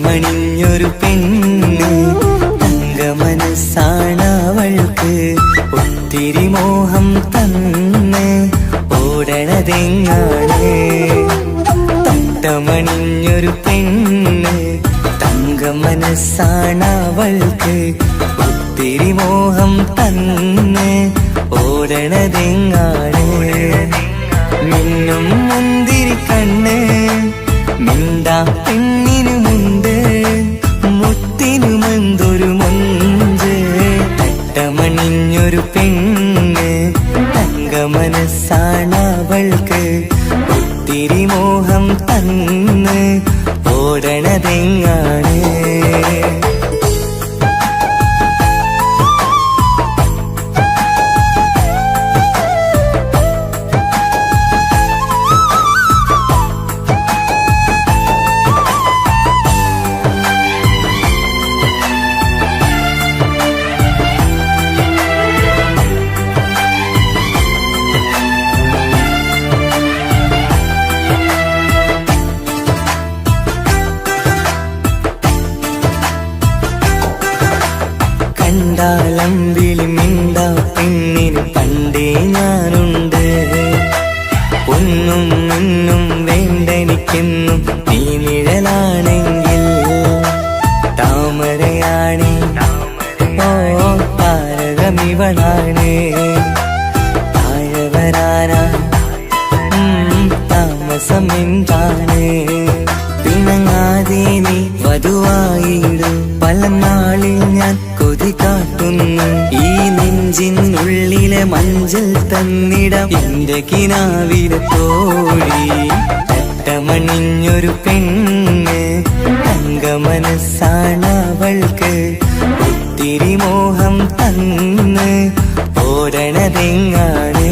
തട്ടമണിഞ്ഞൊരു പെണ്ണ് തങ്കമനസ്സാണവൾക്ക് ഒത്തിരി മോഹം തന്ന് ഓടണതെങ്ങാണ്. തട്ടമണിഞ്ഞൊരു പെണ്ണ് തങ്കമനസ്സാണവൾക്ക് ഒത്തിരി മോഹം തന്ന് ഓടണതെങ്ങാണ്. മിന്നും മുന്തിരി കണ്ണ് മിണ്ടാ പെണ്ണിനുമുണ്ട് മുത്തിനുമെന്തൊരു മൊഞ്ച്. തട്ടമണിഞ്ഞൊരു പെണ്ണ് തങ്കമനസ്സാണവൾക്ക് ഒത്തിരി മോഹം തന്ന് ഓടണതെങ്ങാണ്. കണ്ടാലമ്പിളി മിണ്ടാ പെണ്ണിന് പണ്ടേ ഞാനുണ്ട്. ഒന്നും ഒന്നും വേണ്ടെനിക്കെന്നും നീ നിഴലാണെങ്കിൽ താമരയാണ് ഓ താരകമിവളാണ്. താഴെ വരാനാ താമസം എന്താണ്. പിണങ്ങാതെ നീ വധുവായിടും പല നാളിൽ ഞാൻ കൊതി കാട്ടുന്നു. ഈ നെഞ്ചിനുള്ളിലെ മഞ്ചൽ തന്നിടം എന്റെ കിനാവിലെ തോഴി. തട്ടമണിഞ്ഞൊരു പെണ്ണ് തങ്കമനസ്സാണവൾക്ക് ഒത്തിരി മോഹം തന്ന് ഓടണതെങ്ങാണ്.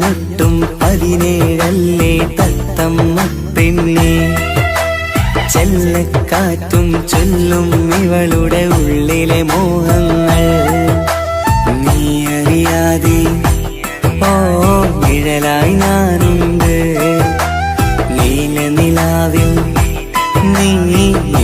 ൊട്ടും 17 തത്തമ്മ പെണ്ണെ. ചെല്ലക്കാറ്റും ചൊല്ലും ഇവളുടെ ഉള്ളിലെ മോഹങ്ങൾ. നീ അറിയാതെ ഓ നിഴലായി ഞാനുണ്ട്. നീല നിലാവിൽ നീ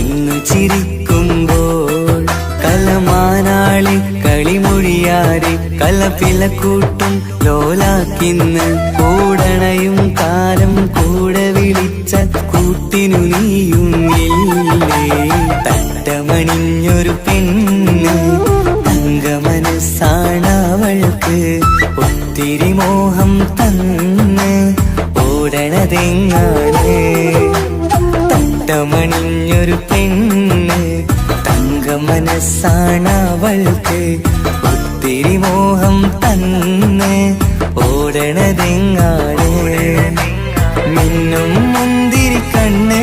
ഇന്നു ചിരിക്കുമ്പോൾ കലമാനാളി കളിമൊഴിയാതെ കലപിലക്കൂട്ടും ലോലാക്കിന്ന് കൂടണയും കാലം കൂടെ വിളിച്ച കൂട്ടിനു നീയുമില്ലേ. തട്ടമണിഞ്ഞൊരു പെണ്ണ് തങ്കമനസ്സാണവൾക്ക് ഒത്തിരി മോഹം തന്ന് ഓടണതെങ്ങാണ്. തട്ടമണിഞ്ഞൊരു പെണ്ണ് തങ്കമനസ്സാണവൾക്ക് ഒത്തിരി മോഹം തന്ന് ഓടണതെങ്ങാണ്. മിന്നും മുന്തിരി കണ്ണ്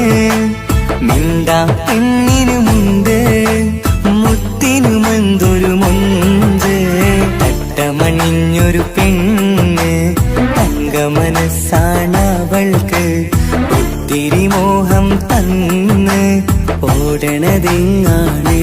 മിണ്ടാ പെണ്ണിനുമുണ്ട് മുത്തിനുമെന്തൊരു മൊഞ്ച്. തട്ടമണിഞ്ഞൊരു പെണ്ണ് തങ്കമനസ്സാണവൾക്ക് ഒത്തിരി മോഹം തന്ന് ഓടണതെങ്ങാണ്.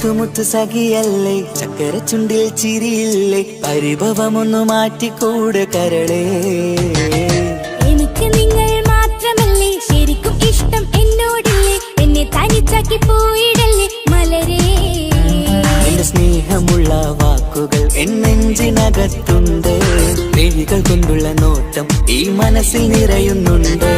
മുത്തു സഖിയല്ലേ, ചക്കര ചുണ്ടിൽ ചിരിയില്ലേ, പരിഭവമൊന്നു മാറ്റിക്കൂടെ കരളേ. എനിക്ക് നിങ്ങൾ മാത്രമല്ലേ ശരിക്കും ഇഷ്ടം എന്നോടില്ലേ, എന്നെ തനിച്ചാക്കി പോയിടല്ലേ മലരേ. എന്റെ സ്നേഹമുള്ള വാക്കുകൾ എന്നെഞ്ചിനകത്തുണ്ട്, മിഴികൾ കൊണ്ടുള്ള നോട്ടം ഈ മനസ്സിൽ നിറയുന്നുണ്ട്.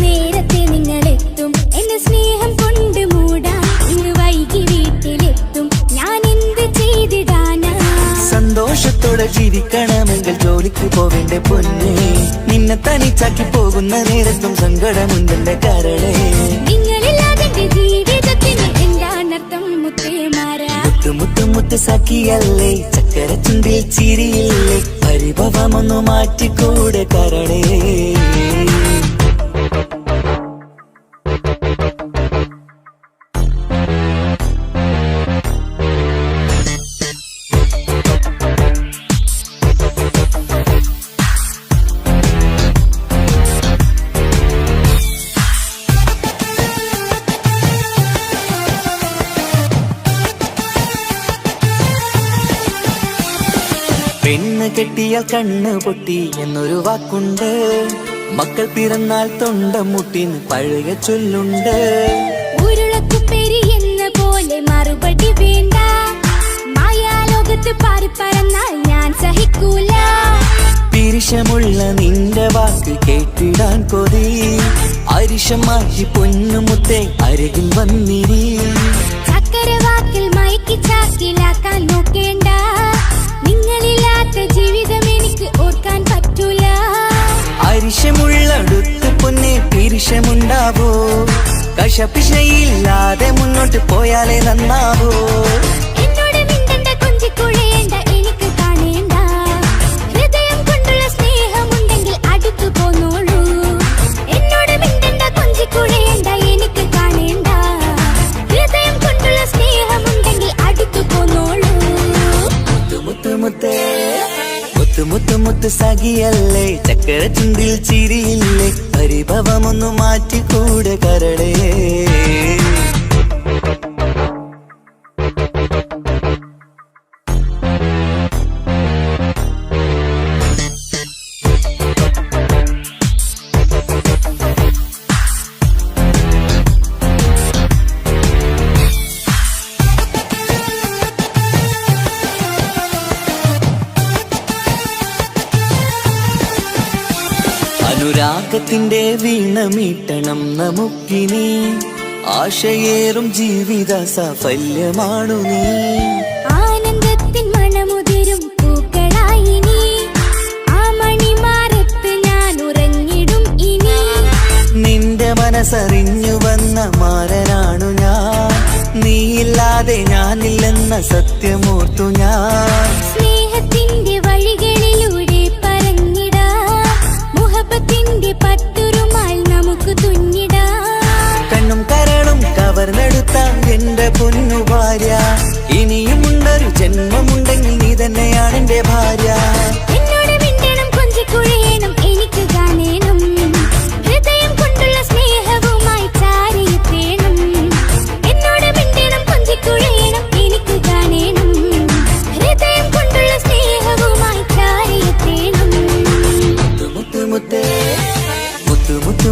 നേരത്തെ നിങ്ങളെത്തും എന്റെ സ്നേഹം കൊണ്ട് മൂടാൻ, ഇന്ന് വൈകി വീട്ടിലെത്തും ഞാൻ എന്ത് ചെയ്തിടാനാ. സന്തോഷത്തോടെ ജീവിക്കണമെങ്കിൽ ജോലിക്ക് പോവേണ്ട പൊന്നേ, നിന്നെ തനിച്ചാക്കി പോകുന്ന നേരത്തും സങ്കടമുണ്ടെന്റെ കരളേ. നിങ്ങളില്ലാതെ ജീവിതത്തിന് എന്താണർത്ഥം മുത്തേമാരാ. മുത്ത് സഖിയല്ലേ, ചക്കര ചുണ്ടിൽ ചിരിയില്ലേ, പരിഭവമൊന്നു മാറ്റിക്കൂടെ കരളേ. പെണ്ണ് കെട്ടിയാൽ കണ്ണ് പൊട്ടി എന്നൊരു വാക്കുണ്ട്, മക്കൾ പിറന്നാൽ തൊണ്ട മുട്ടിന് പഴയ ചൊല്ലുണ്ട്. ഉരുളക്കുപ്പേരി എന്ന പോലെ മറുപടി വേണ്ട, മായാലോകത്ത് പാറിപ്പറന്നാൽ ഞാൻ സഹിക്കൂല. പിരിശമുള്ള നിന്റെ വാക്ക് കേട്ടിടാൻ കൊതി, അരിശം മാറ്റി പൊന്നുമുത്തേ അരികിൽ വന്നിരി. ചക്കരവാക്കിൽ മയക്കി ചാക്കിലാക്കാൻ നോക്കേണ്ട, നിങ്ങളില്ലാത്ത ജീവിതം എനിക്ക് ഓർക്കാൻ പറ്റൂല. അരിശമുള്ളടുത്ത് പൊന്നെ പിരിശമുണ്ടാവോ, കശപിശയില്ലാതെ മുന്നോട്ട് പോയാലേ നന്നാവോ. എന്നോട് മിണ്ടണ്ട കൊഞ്ചിക്കുഴയേണ്ട, എനിക്ക് കാണേണ്ട, ഹൃദയം കൊണ്ടുള്ള സ്നേഹമുണ്ടെങ്കിൽ അടുത്തു പോന്നോളൂ. എന്നോട് മിണ്ടണ്ട കൊഞ്ചിക്കുഴയേണ്ട, എനിക്ക് കാണേണ്ട, ഹൃദയം കൊണ്ടുള്ള സ്നേഹമുണ്ടെങ്കിൽ അടുത്തു പോന്നോളൂ. മുത്ത് സഖിയല്ലേ, ചക്കര ചുണ്ടിൽ ചിരിയില്ലേ, പരിഭവമൊന്നു മാറ്റിക്കൂടെ കരളേ. അനുരാഗത്തിന്റെ വീണമീട്ടണം നമുക്കിനി, ആശയേറും ജീവിത സാഫല്യമാണു നീ. ആനന്ദത്തിൻ മണമുതിരും പൂക്കളായി നീ, ആ മണിമാറത്ത് ഞാൻ ഉറങ്ങിടും ഇനി. നിന്റെ മനസ്സറിഞ്ഞു വന്ന മാരനാണു ഞാൻ, നീയില്ലാതെ ഞാനില്ലെന്ന സത്യമോർത്തു ഞാൻ. സ്നേഹത്തിന്റെ വഴികളിലൂടെ പറഞ്ഞിടാം, മുഹബത്തിന്റെ പട്ടുരുമാൽ നമുക്ക് തുന്നിടാം. കണ്ണും കരളും കവർന്നെടുത്ത എന്റെ പൊന്നു ഭാര്യ, ഇനിയുമുണ്ടൊരു ജന്മമുണ്ടെങ്കിൽ നീ തന്നെയാണ് എന്റെ ഭാര്യ. എന്നോട് മിണ്ടണം കൊഞ്ചിക്കുഴയണം, എനിക്ക് കാണേണം, ഹൃദയം കൊണ്ടുള്ള സ്നേഹവുമായി ചാരിയെത്തേണം. എന്നോട് മിണ്ടണം കൊഞ്ചിക്കുഴയണം, എനിക്ക് കാണേണം, ഹൃദയം കൊണ്ടുള്ള സ്നേഹവുമായി ചാരിയെത്തേണം.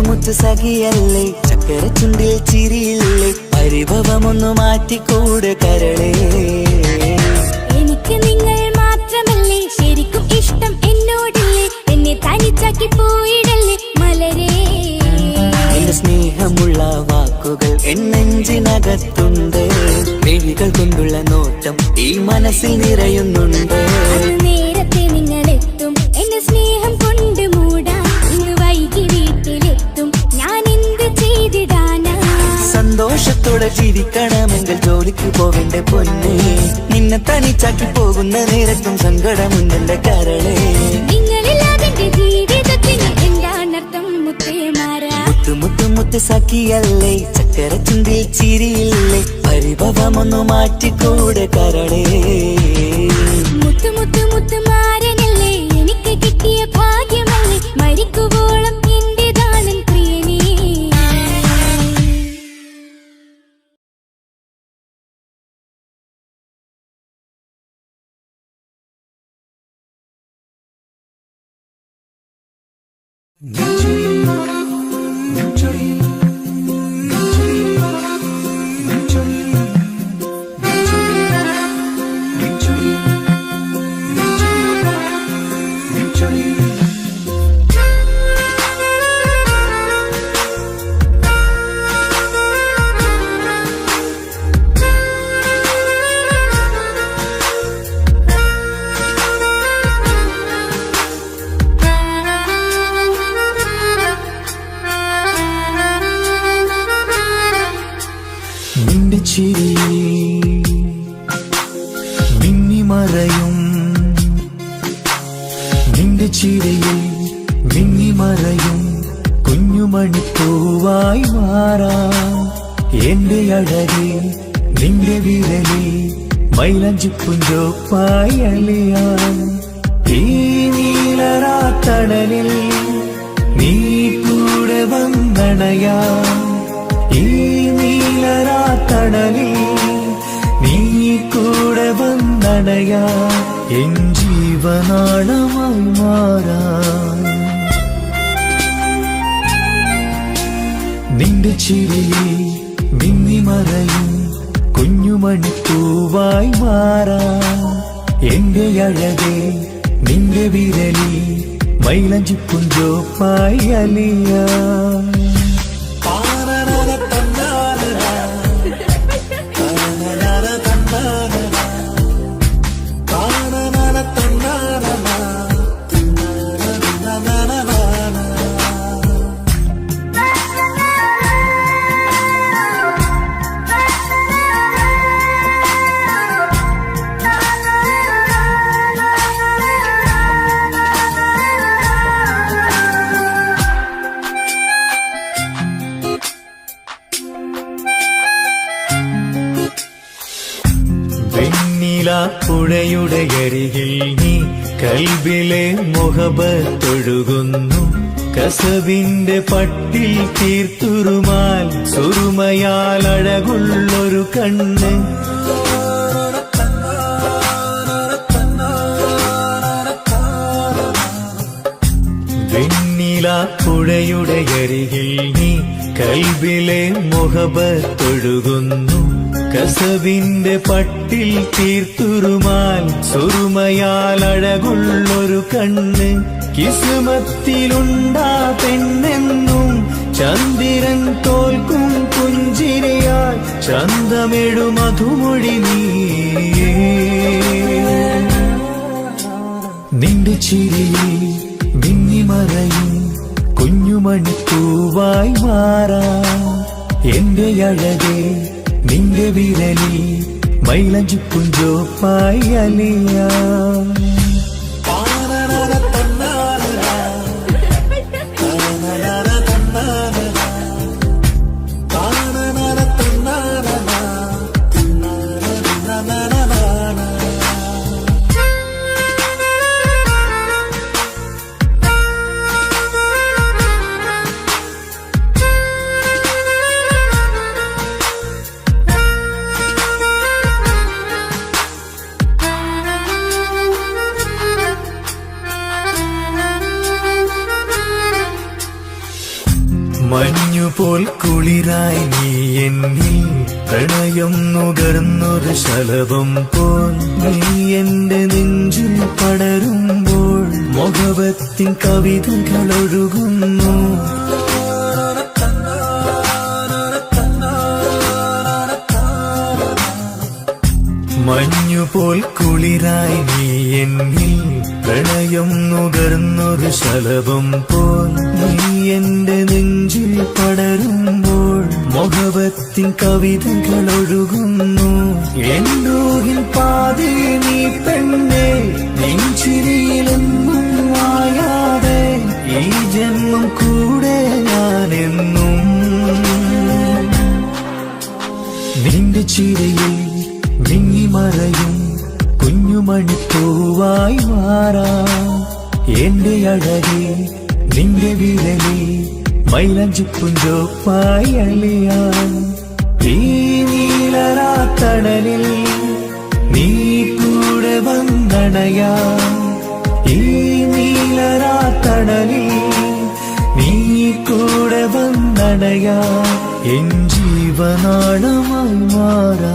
മുത്ത് സഖിയല്ലേ, ചക്കര ചുണ്ടിൽ ചിരിയില്ലേ, പരിഭവമൊന്നു മാറ്റിക്കൂടെ കരളേ. എനിക്ക് നിങ്ങൾ മാത്രമല്ലേ ശരിക്കും ഇഷ്ടം എന്നോടില്ലേ, എന്നെ തനിച്ചാക്കി പോയിടല്ലേ മലരേ. എന്റെ സ്നേഹമുള്ള വാക്കുകൾ എന്നെഞ്ചിനകത്തുണ്ട്, മിഴികൾ കൊണ്ടുള്ള നോട്ടം ഈ മനസ്സിൽ നിറയുന്നുണ്ട്. നേരത്തെ നിങ്ങളെത്തും എന്റെ സ്നേഹം കൊണ്ട് മൂടാൻ, ഇന്ന് വൈകി വീട്ടിലെത്തും ഞാൻ എന്ത് ചെയ്തിടാനാ. സന്തോഷത്തോടെ ജീവിക്കണമെങ്കിൽ ജോലിക്ക് പോവേണ്ട പൊന്നേ, നിന്നെ തനിച്ചാക്കി പോകുന്ന നേരത്തും സങ്കടമുണ്ടെന്റെ കരളേ. നിങ്ങളില്ലാതെ ജീവിതത്തിന് എന്താണർത്ഥം മുത്തേമാരാ. മുത്ത് സഖിയല്ലേ, ചക്കര ചുണ്ടിൽ ചിരിയില്ലേ, പരിഭവമൊന്നു മാറ്റിക്കൂടെ കരളേ. മുത്ത് മാരനല്ലേ, എനിക്ക് കിട്ടിയ ഭാഗ്യമല്ലേ, മരിക്കുവോളം നിന്റെ ചിരിയിൽ മിന്നിമറയും, നിന്റെ ചിരിയിൽ മിന്നിമറയും കുഞ്ഞുമണിപ്പൂവായി മാറാം. എന്റെ അഴകിൽ നിന്റെ വിരലിൽ മൈലഞ്ചിപ്പുഞ്ചോപ്പായി അലിയാം. ഈ നീലരാത്തണലിൽ നീ കൂടെ വന്നണയാം. ഈ നീലരാത്തണലിൽ നീ കൂടെ വന്നണയാ. എൻ ജീവനാളമായി മാറാം. നിന്റെ ചിരിയിൽ മിന്നിമറയും കുഞ്ഞുമണിപ്പൂവായി മാറാം. എന്റെ അഴകെ നിന്റെ വിരലിൽ മൈലഞ്ചിപ്പുഞ്ചോപ്പായി അലിയാം. പുഴയുടെ അരികിൽ നീ കൽബിലെ മുഹബത്തൊഴുകുന്നു. കസവിന്റെ പട്ടിൽ തീർത്തുറുമാൽ സുറുമയാൽ അഴകുള്ളൊരു കണ്ണ്. പുഴയുടെ അരികിൽ നീ കൽബിലെ മുഹബത്തൊഴുകുന്നു. കസവിന്റെ പട്ടിൽ തീർത്തുറുമാൽ സുറുമയാൽ അഴകുള്ളൊരു കണ്ണ്. കിസ്മത്തിലുണ്ടാ പെണ്ണെന്നും ചന്ദ്രൻ തോൽക്കും പുഞ്ചിരിയാൽ ചന്തമെഴു മധുമൊഴി നീയേ. നിന്റെ ചിരിയിൽ മിന്നിമറയും കുഞ്ഞുമണിപ്പൂവായി മാറാം. എന്റെ അഴകെ നിന്റെ വിരലിൽ മൈലഞ്ചിപ്പുഞ്ചോപ്പായി അലിയാം. മഞ്ഞുപോൽ കുളിരായി നീ എന്നിൽ പ്രണയം നുകർന്നൊരു ശലഭം പോൽ. നീ എന്റെ നെഞ്ചിൽ പടരുമ്പോൾ മുഖവത്തിൻ കവിതകൾ ഒഴുകുന്നു. മഞ്ഞുപോൽ കുളിരായി നീ എന്നിൽ പ്രണയം നുകർന്നൊരു ശലഭം പോൽ. നീ എന്റെ നെഞ്ചിൽ പടരുമ്പോൾ മുഖവത്തിൻ കവിതകൾ ഒഴുകുന്നു. എന്നൂഹിൽ പാതി നീ പെണ്ണെ നെഞ്ചിരിയിലെന്നും മായാതെ ഈ ജന്മം കൂടെ ഞാനെന്നും. നിന്റെ ചിരിയിൽ മിന്നിമറയും കുഞ്ഞുമണിപ്പൂവായി മാറാം. എന്റെ അഴകെ നിന്റെ വിരലിൽ മൈലഞ്ചിപ്പുഞ്ചോപ്പായി അലിയാം. ഈ നീലരാത്തണലിൽ നീ കൂടെ വന്നണയാം. ഈ നീലരാത്തണലിൽ കൂടെ വന്നണയാ എൻ ജീവനാളമായി മാറാ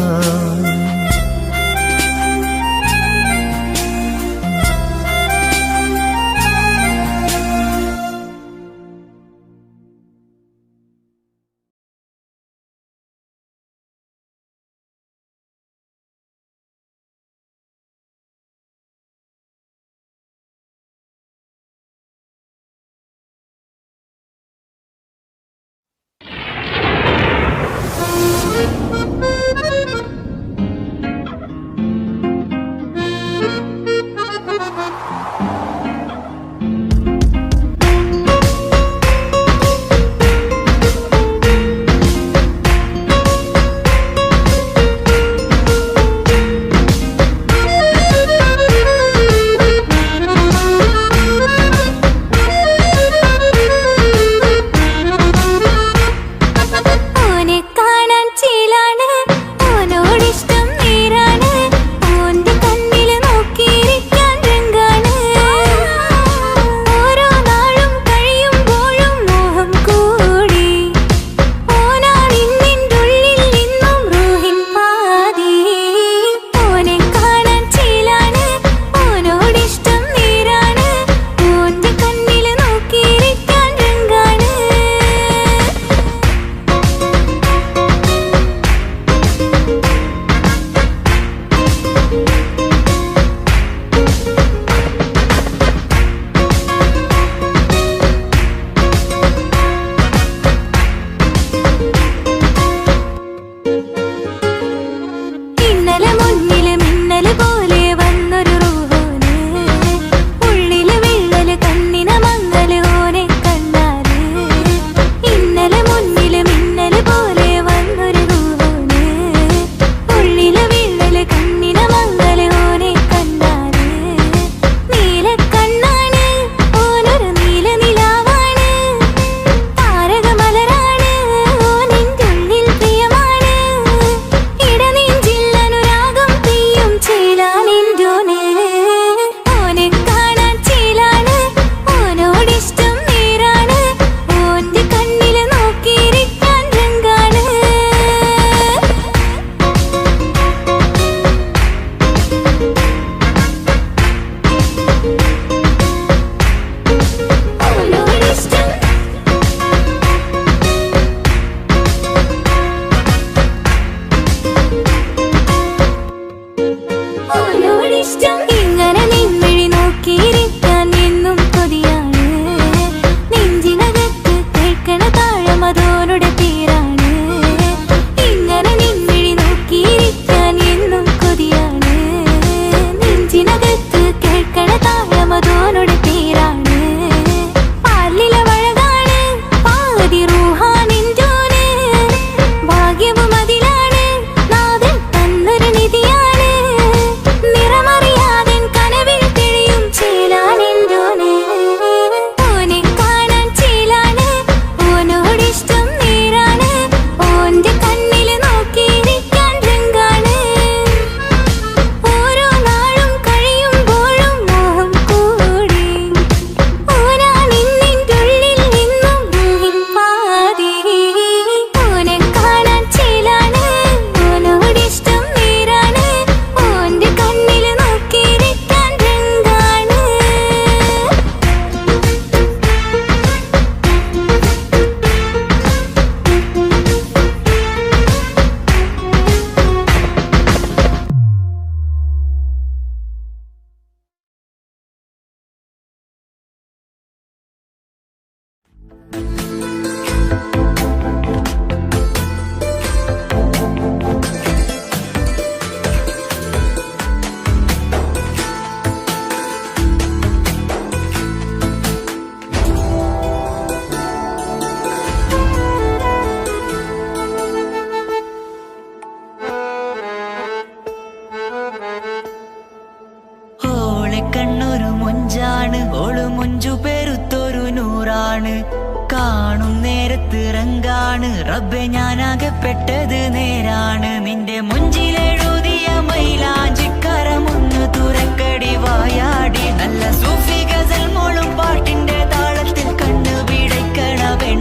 കാണും നേരത്ത് റങ്കാണ് റബ്ബെ ഞാനാകപ്പെട്ടത് നേരാണ്. നിന്റെ മുഞ്ചിലെഴുതിയ മൈലാഞ്ചിക്കരമൊന്ന് തുറക്കടി വായാടി. നല്ല സൂഫി ഗസൽ മോളും പാട്ടിന്റെ താളത്തിൽ കണ്ണു പിടയ്ക്കണവൻ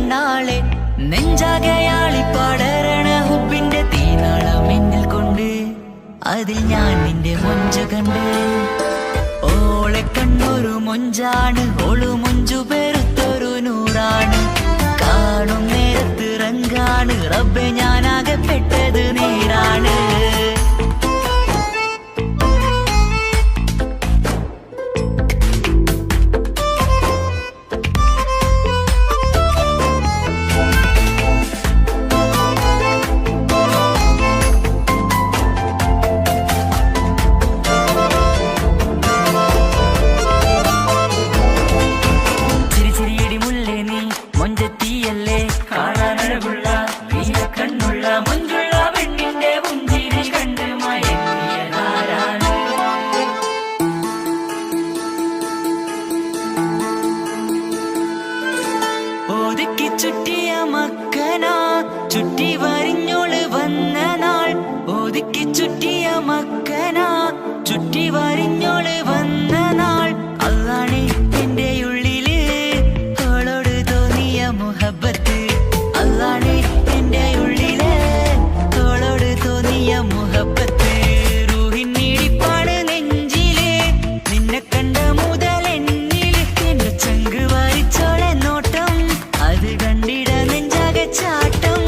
അതിൽ ഞാൻ നിന്റെ മൊഞ്ചു കണ്ട്. ഓളെ കണ്ണൊരു മൊഞ്ചാണ്, ഓളു മൊഞ്ചു പെരുത്തൊരു നൂറാണ്. കാണും നേരത്ത് റങ്കാണ്, റബ്ബെ ഞാനാകെ പെട്ടത് നേരാണ്. ഒതുക്കി ചുറ്റിയ മക്കനാ ചുറ്റി വരിഞ്ഞോള് വന്ന നാൾ. ഒതുക്കി ചുറ്റിയ മക്കനാ ചുറ്റി വരിഞ്ഞോള് വന്ന നാൾ. അതാണ് എന്റെ ഉള്ളില് ഓളോട് തോന്നിയ മുഹബത്ത്. അതാണ് എന്റെ ഉള്ളില് ഓളോട് തോന്നിയ മുഹബത്ത്. റൂഹിന്നിടിപ്പാണ് നെഞ്ചില് നിന്നെ കണ്ട മുതൽ എന്നില്. എന്റെ ചങ്ക് വാരിച്ചോളെ നോട്ടം അത് കണ്ടിട നെഞ്ചാകെ ചാട്ടം.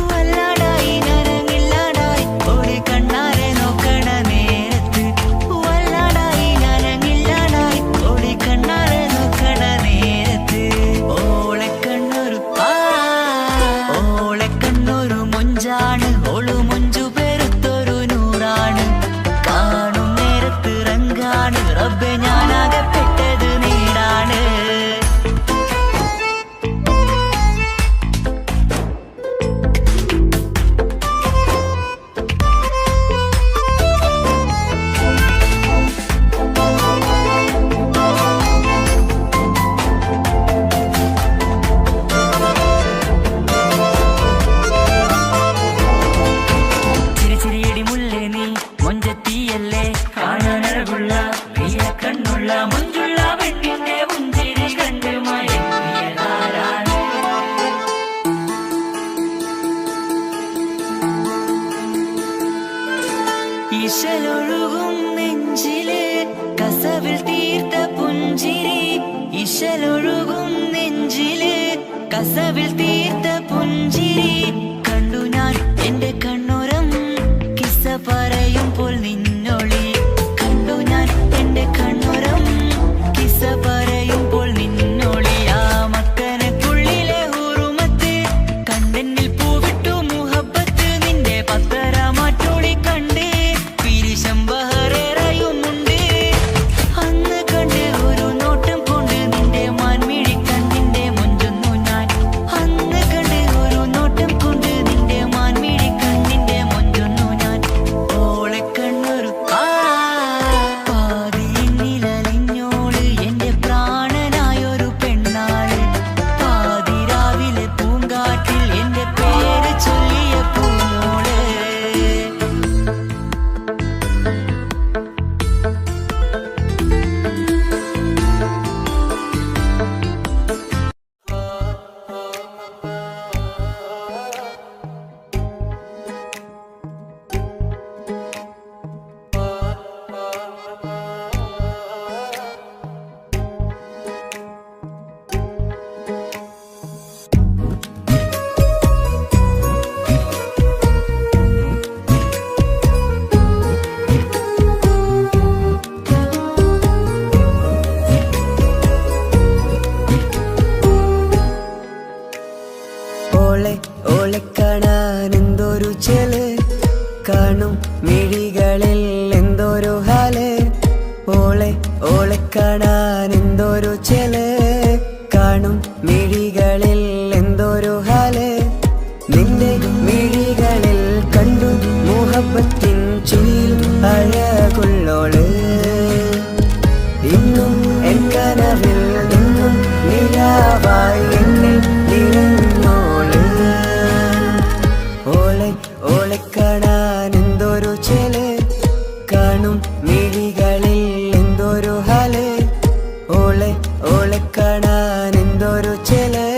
വല്ലാടായി നനങ്ങില്ലാടായി ഓടി കണ്ണാരെ നോക്കണ നേരത്ത്. വല്ലാടായി നനങ്ങില്ലാടായി ഓടി കണ്ണാരെ നോക്കണ നേരത്ത്. ഓളെ കണ്ണൊരു മൊഞ്ചാണ്, ഓളു മൊഞ്ചു പെരുത്തൊരു നൂറാണ്. കാണും നേരത്ത് റങ്കാണ്, റബ്ബെ ഞാനാകെ പെട്ടത് നേരാണ്. ചിരിച്ചിരിയടി മുല്ലേ നീ മൊഞ്ചത്തിയല്ലേ, കാണാനഴകുള്ള നീല കണ്ണുള്ള മൊഞ്ചുള്ള പെണ്ണിന്റെ പുഞ്ചിരി കണ്ട് മയങ്ങിയതാരാണ്. ഇശലൊഴുകും നെഞ്ചില് കസവിൽ തീർത്ത പുഞ്ചിരി. ഇശലൊഴുകും നെഞ്ചില് കസവിൽ തീർത്ത പുഞ്ചിരി. കണ്ടു ഞാൻ എന്റെ കണ്ണുരം കിസ്സ പറയുമ്പോൾ നിന്നൊളി. കണ്ടു ഞാൻ എന്റെ കണ്ണുരം കിസ്സ പറയുമ്പോൾ നിന്നൊളി. ആ മക്കനക്കുള്ളിലെ ഹുറുമത്ത് കണ്ടെന്നിൽ പൂവിട്ടു മുഹബത്ത്. നിന്റെ പത്തര മാറ്റോളി കണ്ട് പിരിശം ബഹറേറയുമുണ്ട്. അന്ന് കണ്ട് ഒരു നോട്ടം കൊണ്ട് നിന്റെ മാൻമിഴി കണ്ണിന്റെ മൊഞ്ചൊന്നു ഞാൻ. അന്ന് കണ്ട് ഒരു നോട്ടം കൊണ്ട് നിന്റെ മാൻമിഴി കണ്ണിന്റെ മൊഞ്ചൊന്നു ഞാൻ. ഓളെ കണ്ണൊരു പാതിയിന്നിലലിഞ്ഞോള് എന്റെ പ്രാണനായൊരു പെണ്ണാള്. പാതിരാവിലെ പൂങ്കാറ്റിൽ എന്റെ പേര് ചൊല്ലിയ പൂമോള്. ഓളെ കാണാൻ എന്തൊരു ചെല്, കാണും മിഴികളിൽ എന്തൊരു ഹാല്. ഓളെ കാണാൻ എന്തൊരു ചെല്, കാണും മിഴികളിൽ എന്തൊരു ഹാല്. നിന്റെ മിഴികളിൽ കണ്ടു മുഹബത്തിൻ ചുഴിയിൽ അഴകുള്ളോള്. ഇന്നും എൻ കനവിൽ നിന്നും നിലാവായി എന്നിൽ നിറഞ്ഞോള്. ഓളെ കാണാൻ എന്തൊരു ചെല്, കാണും മിഴികളിൽ എന്തൊരു ഹാല്. ഓളെ കാണാൻ എന്തൊരു ചെല്.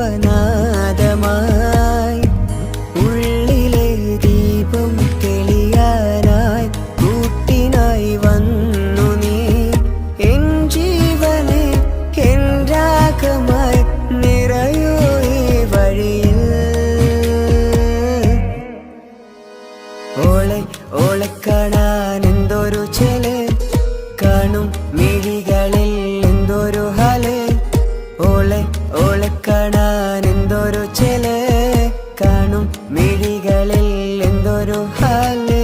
ജീവനാദമായി ഉള്ളിലെ ദീപം തെളിയാനായി കൂട്ടിനായി വന്നു നീ എൻ ജീവനെ എൻ രാഗമായി നിറയൂ ഈ വഴിയിൽ ഓളെ ഓളെ കാണാൻ എന്തൊരു ചെല് കാണും മിഴികളിൽ എന്തൊരു ഹാല് ഓളെ ഓളെ കാണാൻ എന്തൊരു ചെല് കാണും മിഴികളിൽ എന്തൊരു ഹാല്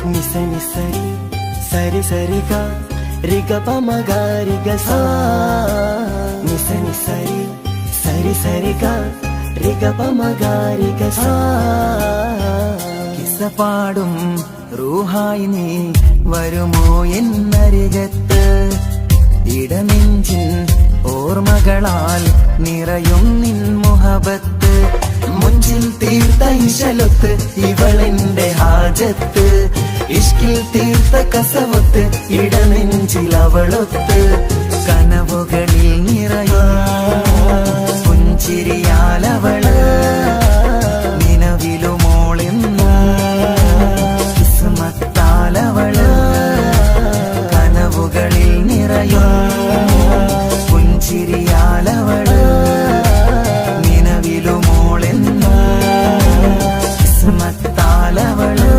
నిసని సరి సరి సరిగా రిగ పమగ రిగ సా నిసని సరి సరి సరిగా రిగ పమగ రిగ సా കിസ്സപാടും റൂഹായി നീ വരുമോ എന്നരികത്ത് ഇടനെഞ്ചിൻ ഓർമ്മകളാൽ നിറയും നിൻ മുഹബത്ത് മുഞ്ചിൽ തീർത്ത ഇശലൊത്ത് ഇവളെന്റെ ഹാജത്ത് ഇഷ്കിൽ തീർത്ത കസവത്ത് ഇടനെഞ്ചിൽ അവളൊത്ത് കനവുകളിൽ നിറയും പുഞ്ചിരിയാലവള് നിലവിലുമോളെന്നു കിസ്മത്താലവള് കനവുകളിൽ നിറയും പുഞ്ചിരിയാലവള് നിലവിലുമോളെന്നു കിസ്മത്താലവള്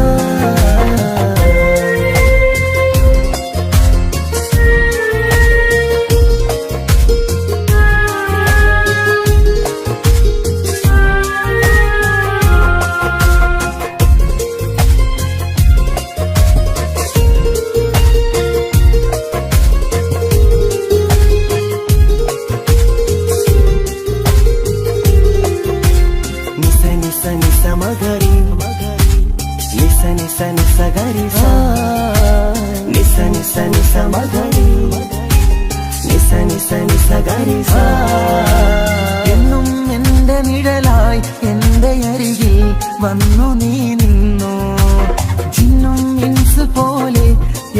എന്നും എന്റെ നിഴലായി എന്റെ അരികിൽ വന്നു നീ നിന്നു ജിന്നും ഇൻസ് പോലെ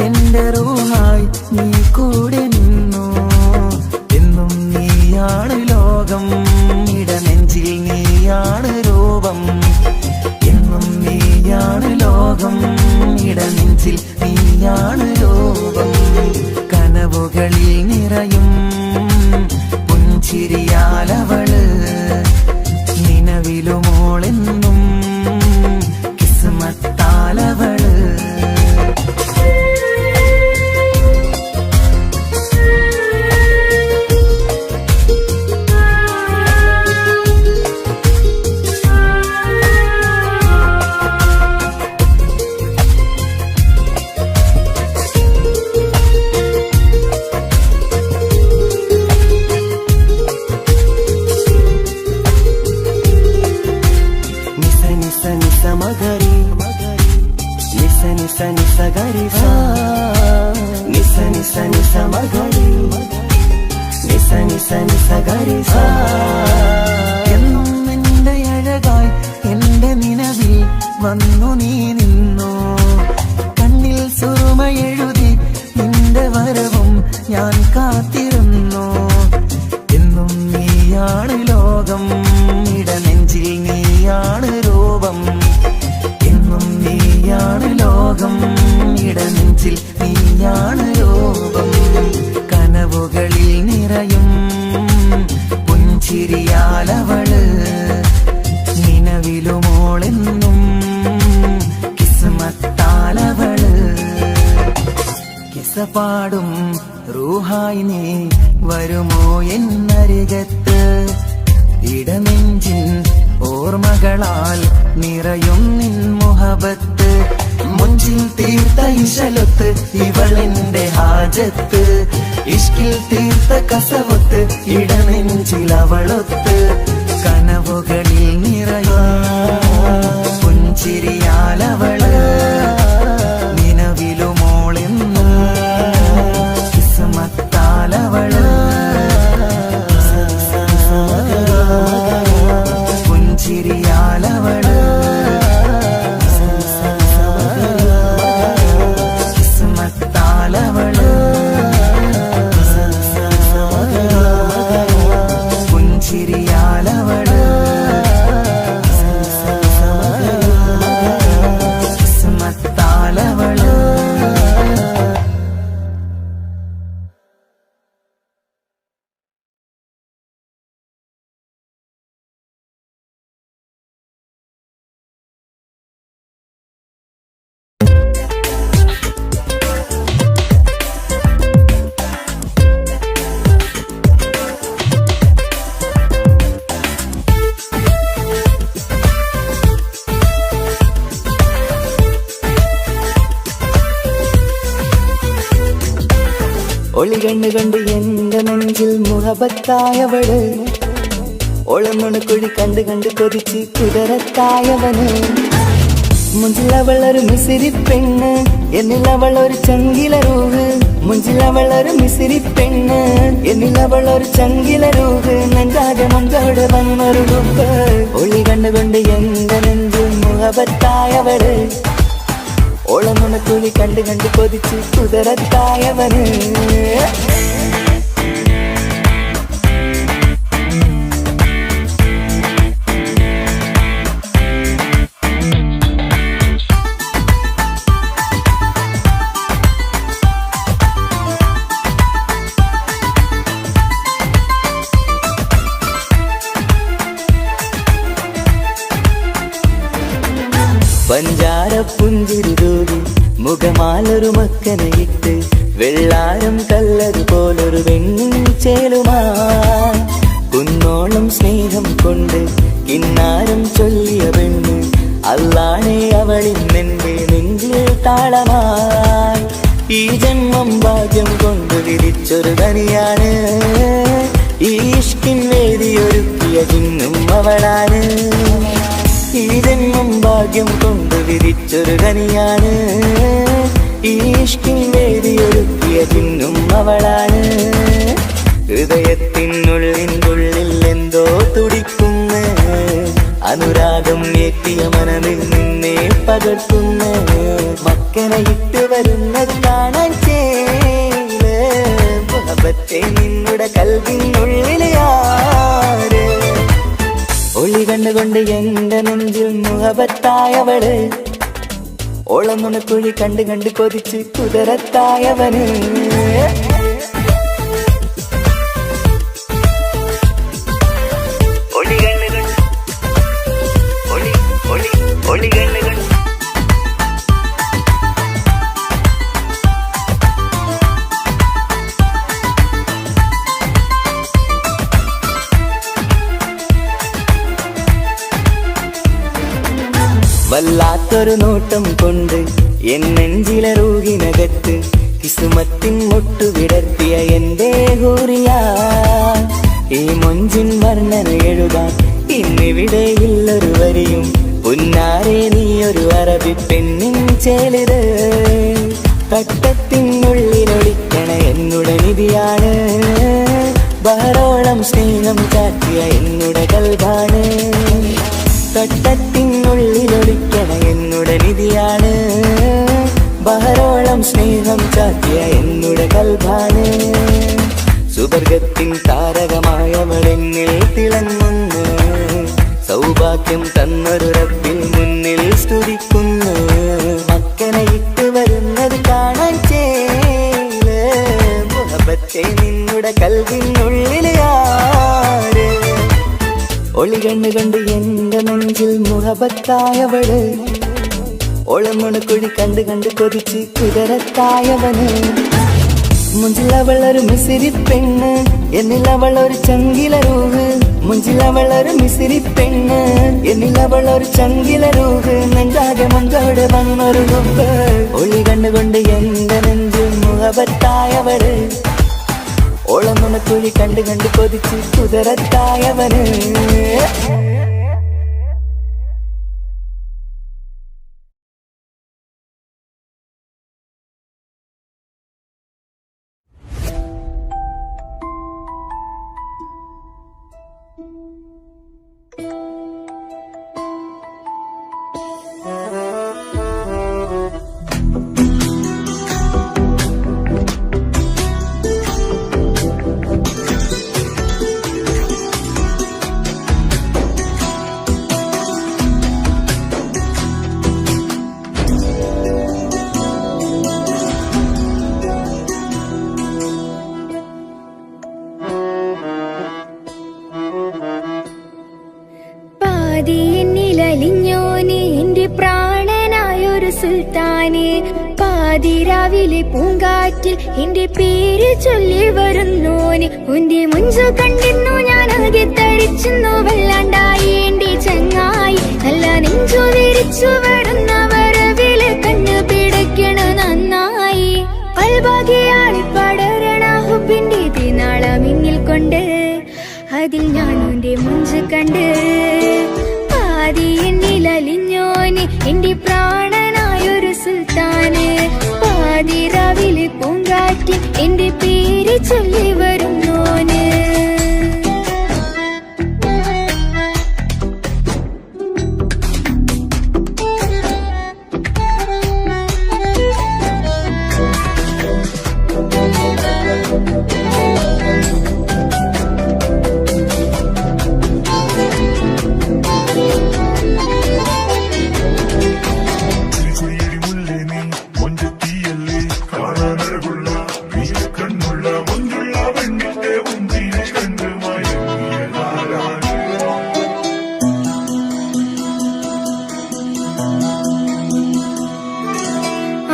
എന്റെ റൂഹായി നീ കൂടെ നിന്നു എന്നും നീയാണ് ലോകം ഇടനെഞ്ചിൽ നീയാണ് രൂപം എന്നും നീയാണ് ലോകം ഇടനെഞ്ചിൽ നീയാണ് രൂപം കനവുകളിൽ നിറയും പുഞ്ചിരിയാലവള് നിലവിലുമോളെന്നും കിസ്മത്താലവള് എന്നും എന്റെ അഴകായി എന്റെ നിലവിൽ വന്നു നീ നിന്നു കണ്ണിൽ സുറുമയെഴുതി നിന്റെ വരവും ഞാൻ കാത്തിരുന്നു എന്നും നീയാണ് ലോകം ഇടനെഞ്ചിൽ നീയാണ് രൂപം എന്നും നീയാണ് ലോകം ഇടനെഞ്ചിൽ നീയാണ് രൂപം കനവുകളിൽ നിറയും പുഞ്ചിരിയാലവള് നിലവിലുമോളെന്നും കിസ്മത്താലവള് കിസ്സപാടും റൂഹായി നീ വരുമോ എന്നരികത്ത് ഇടനെഞ്ചിൻ ഓർമ്മകളാൽ നിറയും നിൻ മുഹബത്ത് മുഞ്ചിൽ തീർത്ത ഇശലൊത്ത് ഇവളെന്റെ ഹാജത്ത് ഇഷ്കിൽ തീർത്ത കസവൊത്ത് ഇടനെഞ്ചിൽ അവളൊത്ത് കനവുകളിൽ നിറയും പുഞ്ചിരിയാലവള് നിലവിലുമോളെന്ന് കിസ്മത്താലവള് പുഞ്ചിരിയാലവള് കിസ്മത്താലവള് പുഞ്ചിരിയാലവള് കിസ്മത്താലവള് ഒളി കണ്ണു കണ്ട് എന്റെ നെഞ്ചിൽ മുഹബത്തായവള് ഒളന്നുണക്കുഴി കണ്ട് കണ്ട് കൊതിച്ച് കുതിരത്തായവന് മുഞ്ചിലവളൊരു മിസിരി പെണ്ണ് എന്നിലവളൊരു ചങ്കില രൂഹ് മുഞ്ചിലവളൊരു മിസിരി പെണ്ണ് എന്നിലവളൊരു ചങ്കില രൂഹ് നെഞ്ചാകെ മഞ്ചോട് വന്നൊരു ഡുബ് ഒളി കണ്ണുകൊണ്ട് എന്റെ നെഞ്ചിൽ മുഹബത്തായവള് ഓളന്നുണക്കുഴി കണ്ട് കണ്ട് കൊതിച്ച് കുതിരത്തായവന് പഞ്ചാര പുഞ്ചിരി തൂകി മുഖമാലൊരു മക്കനയിട്ട് വെള്ളാരം കല്ലത് പോലൊരു വെണ്ണും ചേലുമാ കുന്നോളം സ്നേഹം കൊണ്ട് കിന്നാരം ചൊല്ലിയ പെണ്ണ് അല്ലാണേ അവളിന്നെന്റെ നെഞ്ചിൽ താളമായി ഈ ജന്മം ഭാഗ്യം കൊണ്ട് വിരിച്ചൊരു തനിയാണ് ഈ ഇഷ്കിൻ വേദിയൊരുക്കിയ ചിന്നും അവളാണ് ഈ ജന്മം ഭാഗ്യം കൊണ്ട് വിരിച്ചൊരു കനിയാണ് ഈ ഇഷ്കിൻ വേദിയൊരുക്കിയ ചിന്നും അവളാണ് ഹൃദയത്തിനുള്ളിൽ എന്തോ തുടിക്കുന്ന അനുരാഗം ഏറ്റിയ മനമിൽ നിന്നെ പകർത്തുന്ന മക്കനെ ഇട്ട് വരുന്നത് കാണാൻ ചേല് മുഹബത്തെ നിന്നുടെ കൽവിനുള്ളിലെ ആര് ഒളി കണ്ടുകൊണ്ട് എന്റെ നെഞ്ചിൽ മുഹബത്തായവള് ഓളന്നുണക്കുഴി കണ്ട് കണ്ട് കൊതിച്ച് കുതിരത്തായവന് ഒളി കണ്ണുകൊണ്ട് ഒളി ഒളി ഒളി കണ്ണുകൊണ്ട് വല്ലാത്തൊരു നോട്ടം കൊണ്ട് എൻ നെഞ്ചിലെ റൂഹിനകത്ത് കിസുമത്തിൻ മുട്ടു വിടർത്തിയ എന്റെ ഹൂറിയ ഈ മൊഞ്ചിൻ വർണ്ണന എഴുതാൻ ഇന്നിവിടെയില്ലൊരു വരിയും പുന്നാരെ നീയൊരു അറബി പെണ്ണിൻ ചേലിത് തട്ടത്തിനുള്ളിലൊളിക്കണ എന്നുടെ നിധിയാണ് ബഹറോളം സ്നേഹം ചാറ്റിയ എന്നുടെ കൽബാണ് തട്ടത്തിനുള്ളിലൊളിക്കണ എന്നുടെ നിധിയാണ് ബഹറോളം സ്നേഹം ചാറ്റിയ എന്നുടെ കൽബാണ് സുവർഗത്തിൻ താരകമായവളെന്നിൽ തിളങ്ങുന്നു സൗഭാഗ്യം തന്നൊരു റബ്ബിൽ മുന്നിൽ സ്തുതിക്കുന്നു മക്കനെ ഇട്ട് വരുന്നത് കാണാൻ ചേല് മുഹബത്തെ നിന്നുടെ കൽവിനുള്ളിലെ ആര് ഒളി കണ്ണു കണ്ട് എന്റെ നെഞ്ചിൽ മുഹബത്തായവള് ഓളന്നുണക്കുഴി കണ്ട് കണ്ട് കൊതിച്ച് കുതിരത്തായവന് മുഞ്ചിലവളൊരു മിസിരി പെണ്ണ് എന്നിലവളൊരു ചങ്കില രൂഹ് മുഞ്ചിലവളൊരു മിസിരി പെണ്ണ്, എന്നിലവളൊരു ചങ്കില രൂപ്, നെഞ്ചാകെ മഞ്ചോട് വന്നൊരു രൂപ്. ഒളി കണ്ടുകൊണ്ട് എന്റെ നെഞ്ചും മുഖപത്തായവള്, ഓളം നുണക്കുഴി കണ്ട് കണ്ട് കൊതിച്ച് കുതിരത്തായവന്. എന്നിലലിഞ്ഞോനെ എന്റെ പ്രാണനായൊരു സുൽത്താനെ, പാതിരാവിലെ പൂങ്കാറ്റിൽ എന്റെ പേര് ചൊല്ലി വരുന്നോന്. ഉന്റെ മുഞ്ചു കണ്ടിരുന്നു ഞാൻ ആകെ തരിച്ചു, വല്ലാണ്ടായി എന്റെ ചങ്ങായി. നല്ല നെഞ്ചു വിരിച്ചു വരുന്ന വരവില് കണ്ണു പിടയ്ക്കണ നന്നായി. പൽഭാഗ്യാളി പടരണ ഹുബിന്റെ തിനാളമിങ്ങിൽ കൊണ്ട്, അതിൽ ഞാനുന്റെ മുഞ്ചു കണ്ട്. പാതി എന്നിലലിഞ്ഞോന് എന്റെ പ്രാണനായൊരു സുൽത്താന്, പാതിരാവിലെ പൂങ്കാറ്റിൽ എന്റെ പേര് ചൊല്ലി വരുന്നോന്.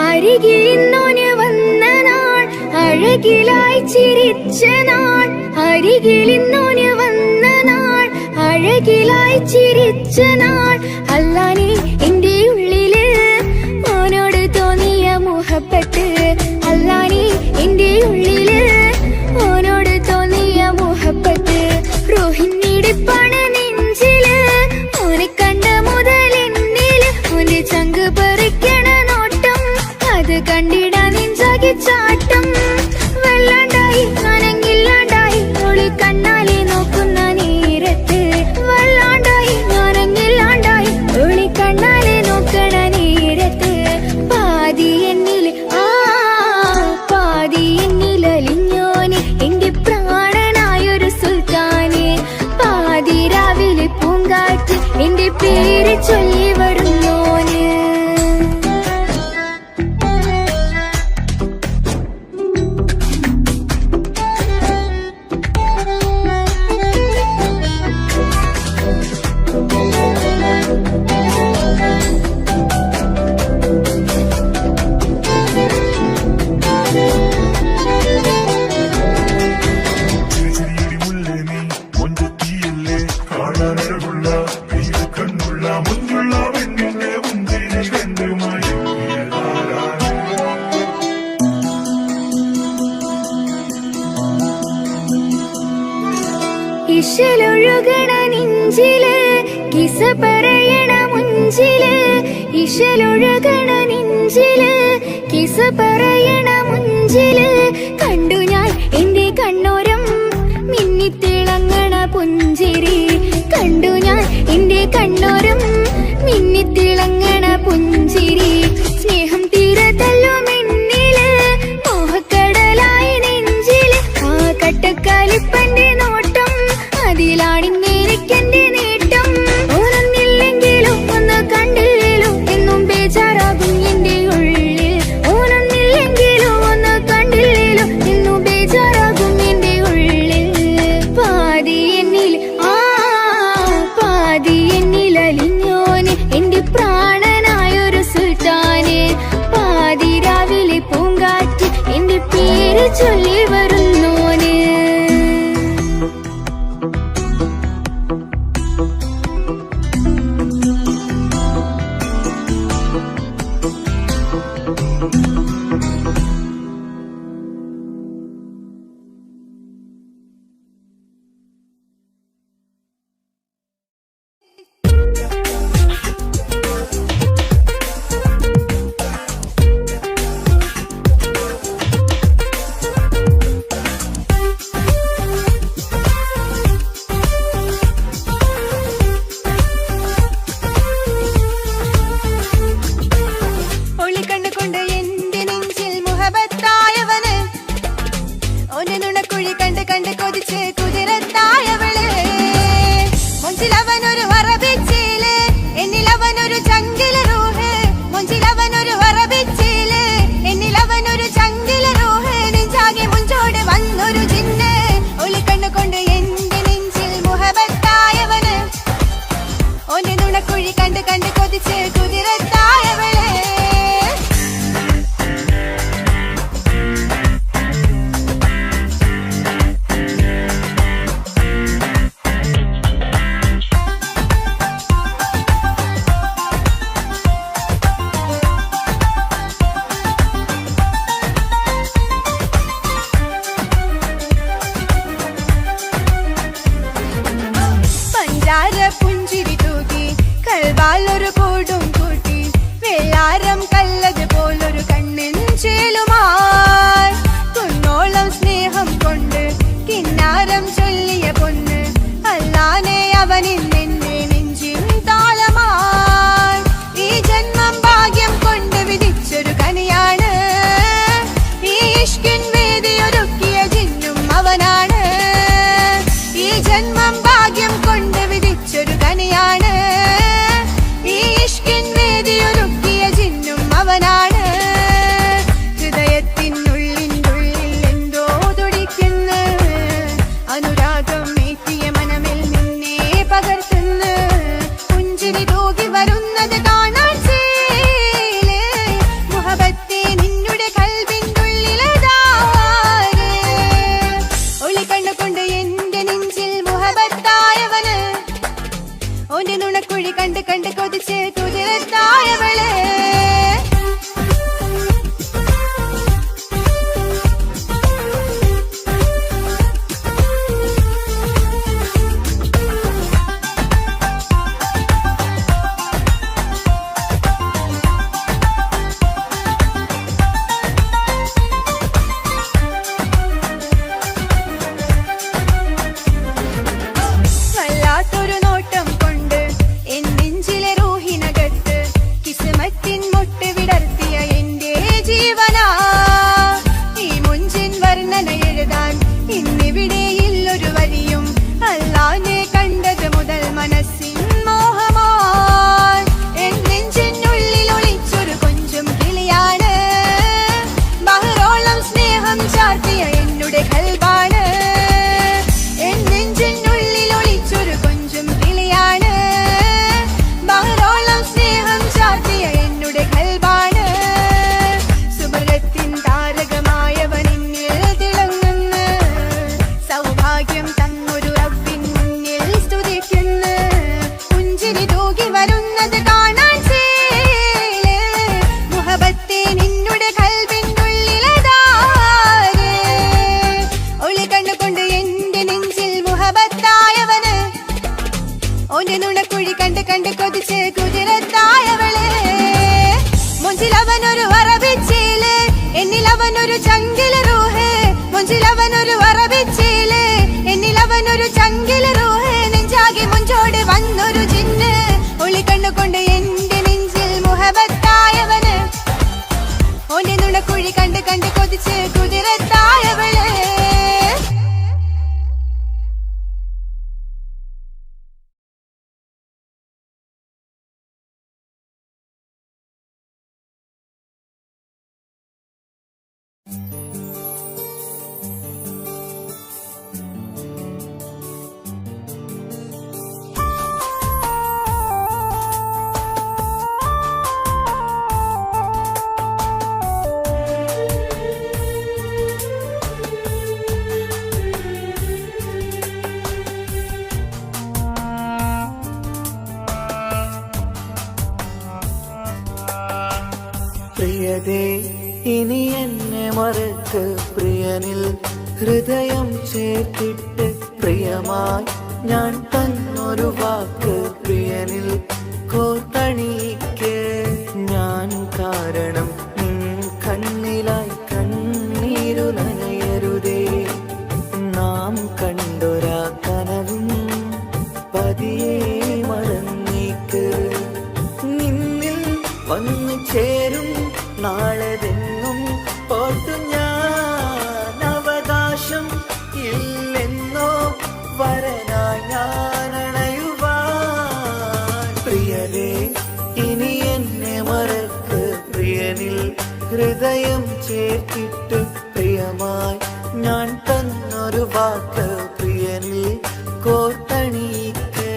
അരികിലിന്നോന് വന്ന നാൾ, അഴകിലായി ചിരിച്ച നാൾ. അരികിലിന്നോന് വന്ന നാൾ, അഴകിലായി ചിരിച്ച നാൾ. അല്ലാനെ എന്റെ ഉള്ളില് ഓനോട് തോന്നിയ മുഹബത്ത്, അല്ലാനെ എന്റെ ഉള്ളില് ഓനോട് തോന്നിയ മുഹബത്ത്. റോഹിണിടിപ്പാണ് നെഞ്ചില്, ഓനെ കണ്ട മുതൽ എന്നില് ഓന്റെ ചങ്ക് പറിക്കണ നോട്ടം, അത് കണ്ടിടാൻ നെഞ്ചാകെ ചാട്ടം. വല്ലാണ്ടായി ഞാനങ്ങില്ലാണ്ടായി ഒളി കണ്ണാലെ നോക്കുന്ന നേരത്ത്, വല്ലാണ്ടായി ഞാനങ്ങില്ലാണ്ടായി ഒളി കണ്ണാലെ നോക്കണ നേരത്ത്. പാതി എന്നില് പാതി എന്നിലലിഞ്ഞോന് എന്റെ പ്രാണനായൊരു സുൽത്താന്, പാതിരാവിലെ പൂങ്കാറ്റ് എന്റെ പേര് ചൊല്ലി വരുന്നോന്. ഇശലൊഴുകണ നെഞ്ചില് കിസ പറയണ മുഞ്ചില്, ഇശലൊഴുകണ നെഞ്ചില് കിസ പറയണ മുഞ്ചില്. കണ്ടു ഞാൻ എന്റെ കണ്ണോരം മിന്നിത്തിളങ്ങണ പുഞ്ചിരി, കണ്ടു ഞാൻ എന്റെ കണ്ണോരം മിന്നിത്തിളങ്ങണ പുഞ്ചിരി. സ്നേഹം തീരതല്ലോ എന്നില്, മോഹക്കടലായി നെഞ്ചില് ആ കട്ടക്കാലിപ്പന്റെ നോട്ടം, അതിലാണിന്നെനിക്കെന്റെ നേട്ടം. ഓനൊന്നില്ലെങ്കിലും ഒന്ന് കണ്ടില്ലേലും എന്നും ബേജാറാകും എന്റെ ഉള്ളിൽ, ഓനൊന്നില്ലെങ്കിലും ഒന്ന് കണ്ടില്ലേലും എന്നും ബേജാറാകും എന്റെ ഉള്ളിൽ. പാതി എന്നിൽ പാതി എന്നിലലിഞ്ഞോന് എന്റെ പ്രാണനായൊരു സുൽത്താന്, പാതിരാവിലെ പൂങ്കാറ്റ് എന്റെ പേര് ചൊല്ലി വരുന്നോന്. കുഴി കണ്ട് കണ്ട് കൊതിച്ച് കുതിരത്തായവള് മൊഞ്ചിലവനൊരു വറബിച്ചില് എന്നിലവനൊരു ചങ്കില റൂഹ് മൊഞ്ചിലവനൊരു വറബിച്ചില് എന്നിലവനൊരു ചങ്കില റൂഹ് നെഞ്ചാകെ മുഞ്ചോട് വന്നൊരു ജിന്ന് ഒളിക്കണ്ണു കൊണ്ട് എന്റെ നെഞ്ചിൽ മുഹബത്തായവന് ഓന്റെ നുണക്കുഴി കണ്ട് കണ്ട് കൊതിച്ച് കുതിരത്തായവള് പുഞ്ചിരി തൂക്കി കൽവാലൊരു കൂടും കൂട്ടി വെള്ളാരം കല്ലത് പോലൊരു കണ്ണിൻ ചേലുമായി കുന്നോളം സ്നേഹം കൊണ്ട് കിന്നാരം ചൊല്ലിയ പൊന്ന് അല്ലാനെ അവനിൽ നിന്നെ നെഞ്ചിൻ താളമായി ഈ ജന്മം ഭാഗ്യം കൊണ്ട് വിധിച്ചൊരു കനിയാണ് ഈ ഇഷ്കിൻ വേദിയൊരുക്കിയ ജിന്നും അവനാണ് ഈ ജന്മം ഭാഗ്യം കൊണ്ട് വിധിച്ചൊരു കനിയാണ് ഈ ഇഷ്കിൻ വേദിയൊരുക്കിയ ജിന്നും അവനാണ് ഹൃദയത്തിനുള്ളിനുള്ളിൽ എന്തോ തുടിക്കുന്നു അനുരാഗം ഏറ്റിയ മനമിൽ നിന്നെ പകർത്തുന്നു പുഞ്ചിരി തൂകി വരുന്നത് കാണാൻ ചേല് മുഹബത്തെ നിന്നുടെ കൽബിനുള്ളിലതാര് ഒളി കണ്ണുകൊണ്ട് എന്റെ നെഞ്ചിൽ മുഹബത്തായവന് ഓന്റെ നുണക്കുഴി കണ്ട് കണ്ട് കൊതിച്ച് കുതിരത്തായവള് വല്ലാത്തൊരു നോട്ടം കൊണ്ട് എൻ നെഞ്ചിലെ റൂഹിനകത്ത് കിസ്മത്തിൻ മുട്ട് വിടർത്തിയ എന്റെ ജീവനാ ഈ മുഞ്ചിൻ വർണ്ണന എഴുതാൻ ഇന്നിവിടെയില്ലൊരു വരിയും അല്ലാനെ കണ്ടത് മുതൽ മനസ്സിൻ മോഹമായി എൻ നെഞ്ചിനുള്ളിൽ ഒളിച്ചൊരു കൊഞ്ചും കിളിയാണ് ബഹറോളം സ്നേഹം ചാർത്തിയ എന്നുടെ കൽബാണ് എൻ നെഞ്ചിനുള്ളിൽ ഒളിച്ചൊരു കൊഞ്ചും കിളിയാണ് ബഹറോളം സ്നേഹം ചാർത്തിയ എന്നുടെ കൽബാണ് സുബലത്തിൻ താരകമായവനിന്നിൽ തിളങ്ങുന്നു സൗഭാഗ്യം തന്നൊരു റബ്ബിൻ മുന്നിൽ സ്തുതിക്കുന്നു പുഞ്ചിരി തൂകി വരുന്നത് കാണാൻ ചേല് മുഹബത്തെ നിന്നുടെ കൽബിനുള്ളിലതാര് ഒളി കണ്ണുകൊണ്ട് എന്റെ നെഞ്ചിൽ മുഹബത്തായവന് ഓന്റെ നുണക്കുഴി കണ്ട് കണ്ട് കൊതിച്ച് കുതിരത്തായവള് മൊഞ്ചിലവനൊരു വറബിച്ചില് എന്നിലവനൊരു ചങ്കില റൂഹ് മൊഞ്ചിലവനൊരു വറബിച്ചില് എന്നിലവനൊരു ചങ്കില റൂഹ് നെഞ്ചാകെ മുഞ്ചോട് വന്നൊരു ജിന്ന് ഒളി കണ്ണുകൊണ്ട് എന്റെ നെഞ്ചിൽ മുഹബത്തായവന് ഓന്റെ നുണക്കുഴി കണ്ട് കണ്ട് കൊതിച്ച് കുതിരത്തായവള് പ്രിയതേ ഇനി എന്നെ മറക്ക് പ്രിയനിൽ ഹൃദയം ചേർത്തിട്ട് പ്രിയമായി ഞാൻ തന്നൊരു വാക്ക് പ്രിയനിൽ കോർത്തണിക്ക് ഞാൻ കാരണം നിൻ കണ്ണിലായി കണ്ണീരു നനയരുതേ നാം കണ്ടൊരാ കനവും പതിയെ മറന്നേക്ക് നിന്നിൽ വന്നു ചേരും നാളെതെങ്ങും ഓർത്തു ഞാൻ അവകാശം ഹൃദയം ചേർത്തിട്ട് പ്രിയമായി ഞാൻ തന്നൊരു വാക്ക് പ്രിയനിൽ കോർത്തണിക്ക്.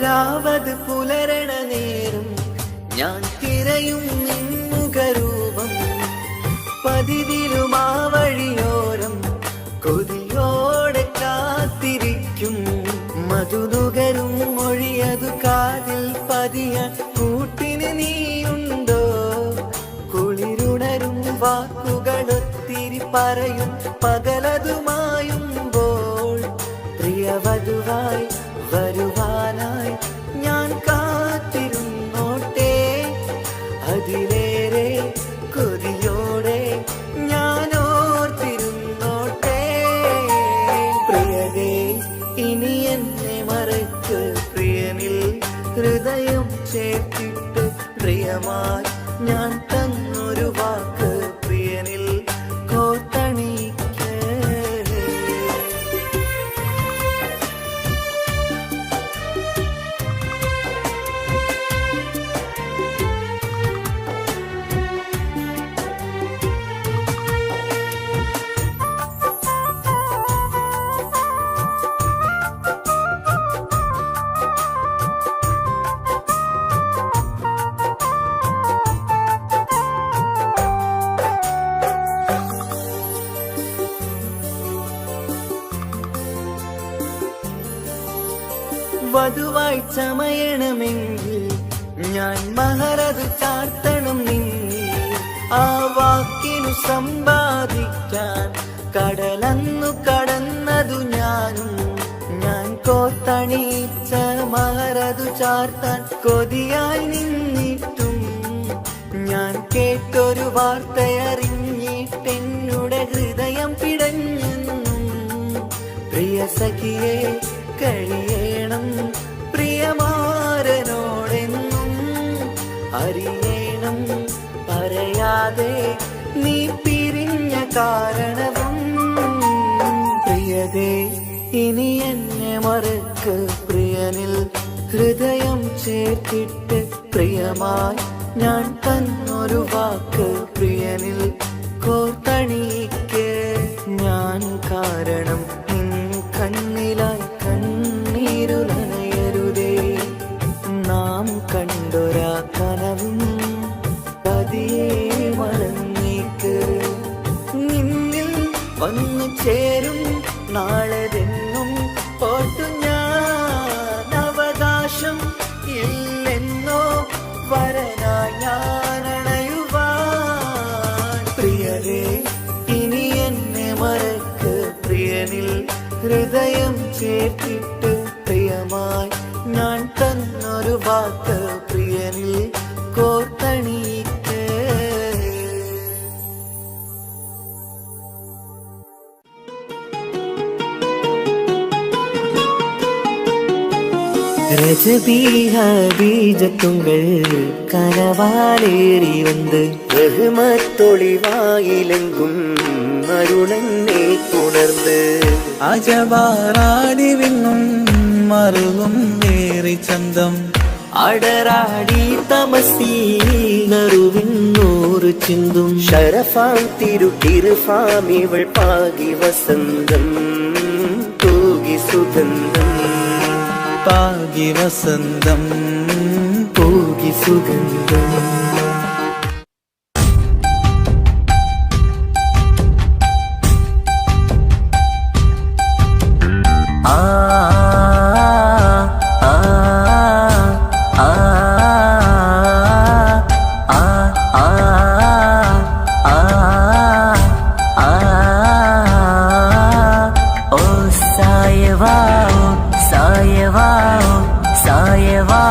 രാവത് പുലരണ നേരം ഞാൻ തിരയും നിൻമുഖരൂപം. പതിവിലും ആ വഴിയോരം കൊതിയോടെ കാത്തിരിക്കും. മധുനുകരും മൊഴിയതു കാതിൽ പതിയാൻ കൂട്ടിന് നീയുണ്ടോ? കുളിരുണരും വാക്കുകളൊത്തിരി പറയും പകലതുമായുമ്പോൾ. പ്രിയവധുവായി വരുവാനായി ഞാൻ കാത്തിരുന്നോട്ടെ. അതിലേറെ കൊതിയോടെ ഞാൻ ഓർത്തിരുന്നോട്ടെ. പ്രിയതേ ഇനി എന്നെ മറക്ക് പ്രിയനിൽ ഹൃദയം ചേർത്തിട്ട് പ്രിയമായി ഞാൻ തന്നൊരു വാക്ക് പ്രിയനിൽ കോർത്തണിക്ക്. വധുവായി ചമയണമെങ്കിൽ ഞാൻ മഹറത് ചാർത്തണം നിന്നിൽ. ആ വാക്കിനു സമ്പാദിക്കാൻ കടലന്നു കടന്നതു ഞാനും. ഞാൻ കോത്തണിച്ച മഹറതു ചാർത്താൻ കൊതിയായി നിന്നിട്ടും ഞാൻ കേട്ടൊരു വാർത്തയറിഞ്ഞിട്ടെന്നുടെ ഹൃദയം പിടഞ്ഞെന്നും. പ്രിയ സഖിയെ കഴിയണം പ്രിയമാരനോടെന്നും. അറിയണം പറയാതെ നീ പിരിഞ്ഞ കാരണവും. പ്രിയതേ ഇനി എന്നെ മറക്ക് പ്രിയനിൽ ഹൃദയം ചേർത്തിട്ട് പ്രിയമായി ഞാൻ തന്നൊരു വാക്ക് പ്രിയനിൽ കോർത്തണിക്ക്. ഞാൻ കാരണം നിൻ കണ്ണിലായി കണ്ണീരു നനയരുതേ. നാം കണ്ടൊരാ കനവും പതിയെ മറന്നേക്ക്. നിന്നിൽ വന്നു ചേരും നാളെതെന്നും ഓർത്തു ഞാൻ. അവകാശം ഇല്ലെന്നോ വരനായി ഞാൻ അണയുവാൻ. പ്രിയരേ ഇനി എന്നെ മറക്ക് പ്രിയനിൽ ഹൃദയം ചേർത്തിട്ട് പ്രിയമായി ഞാൻ തന്നൊരു വാക്ക് പ്രിയനിൽ കോർത്തണിക്ക്. ரஜபீஜத்துங்கள் கனவாலேறி வந்து ரஹ்மத்தொளிவாயிலெங்கும் அருளென்னே புணர்ந்து അജവാറാടി വിണ്ണും മറുകും ഏറി ചന്തം. അടരാടി തമസീനറുവിന്നൂറ് ചിന്തും. ശരഫാം തിരുട്ടിരുഫാമിവൾ പാകി വസന്തം തൂകി സുഗന്ധം. പാകി വസന്തം തൂകി സുഗന്ധം. സായവാ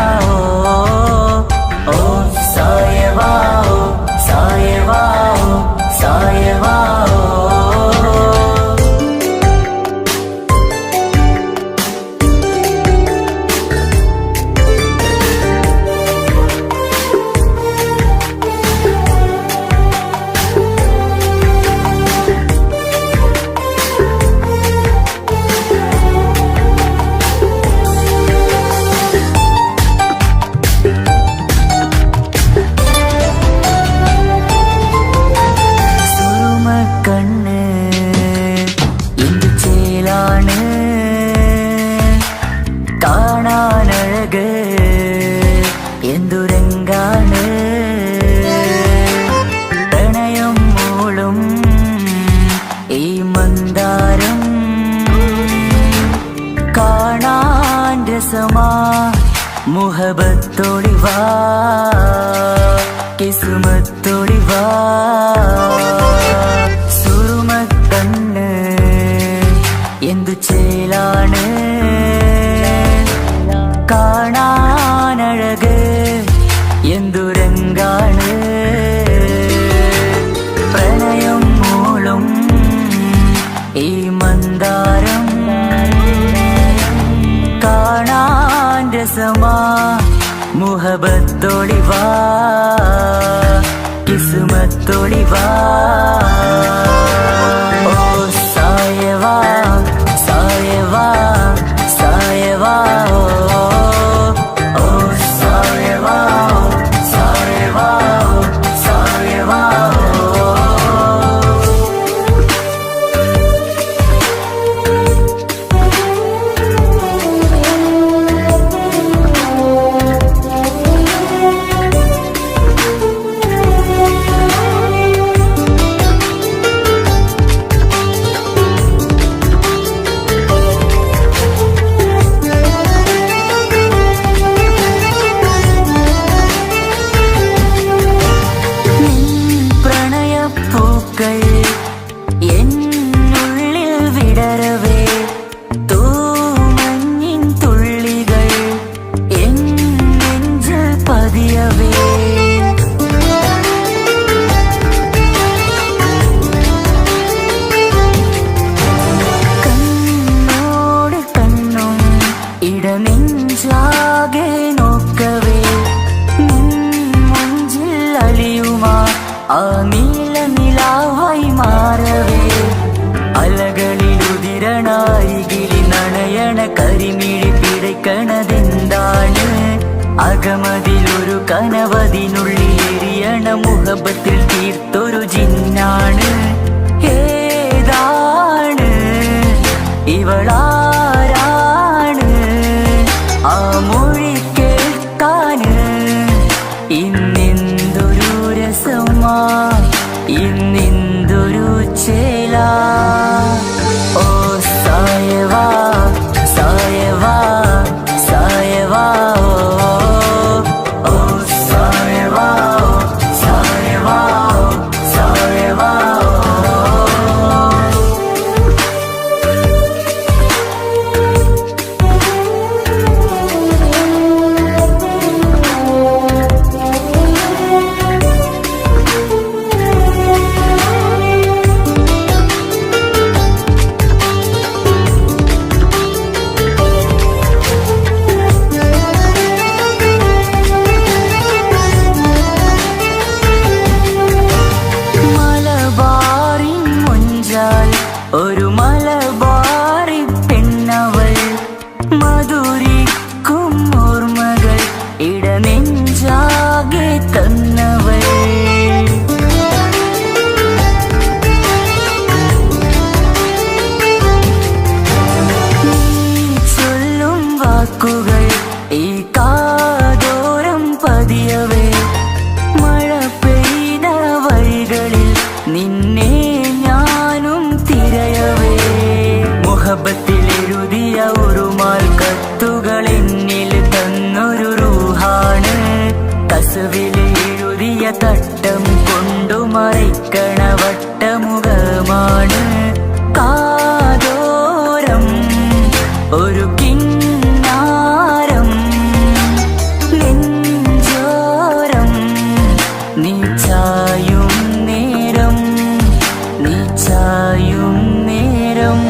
കിസ്മത്തൊളിവാ ഓ സായവാ സായവാ സായവാ ഓ സായവാ സായവാ സായവാ എന്നുള്ളിൽ വിടരവേ തൂമഞ്ഞിൻ തുള്ളികൾ എൻ നെഞ്ചിൽ പതിയവേ കണ്ണോട് കണ്ണും ഇടനെഞ്ചാകെ നോക്കവേ മുഞ്ചിൽ അലിയുമാ ആ നീല നിലാവായി മാറവേ അലകളിലുതിരണാരികിലി നണയണ കരിമിഴി പിടയ്ക്കണതെന്താണ് അകമതിലൊരു കനവതിനുള്ളിൽ എരിയണ മുഹബത്തിൽ തീർത്തൊരു ജിന്നാണ് ഏതാണ് ഇവളാരാണ് ആ മൊഴി കേൾക്കാന് ഇന്നെന്തൊരു രസമാ ഇന്നെന്തൊരു ചേല ഓ സായവാ സായവാ സായവാ ഓ സായവാ സായവാ സായവാ മലബാറിൻ മുഞ്ചാൽ ഒരു മലബാറി പെണ്ണവൾ മധുരിക്കും ഓർമ്മകൾ ഇടനെഞ്ചാകെ തന്നവൾ നീ ചൊല്ലും വാക്കുകൾ ഈ കാതോരം പതിയവേ മഴ പെയ്ത വഴികളിൽ നിന്നെ ഞാനും തിരയവേ മുഹബത്തിൽ എഴുതിയ ഒരു മാൽ കത്തുകൾ എന്നിൽ തന്നൊരു റൂഹാണ് കസവിൽ എഴുതിയ തട്ടം കൊണ്ടു മറയ്ക്കണ വട്ടമുഖമാണ് കാതോരം ഒരു കിന്നാരം നെഞ്ചോരം നീ ചായും നേരം നീ ചായും നേരം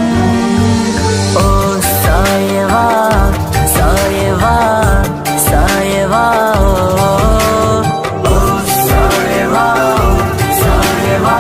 ഓ സായവാ സായവാ സായവാ ഓ സായവാ സായവാ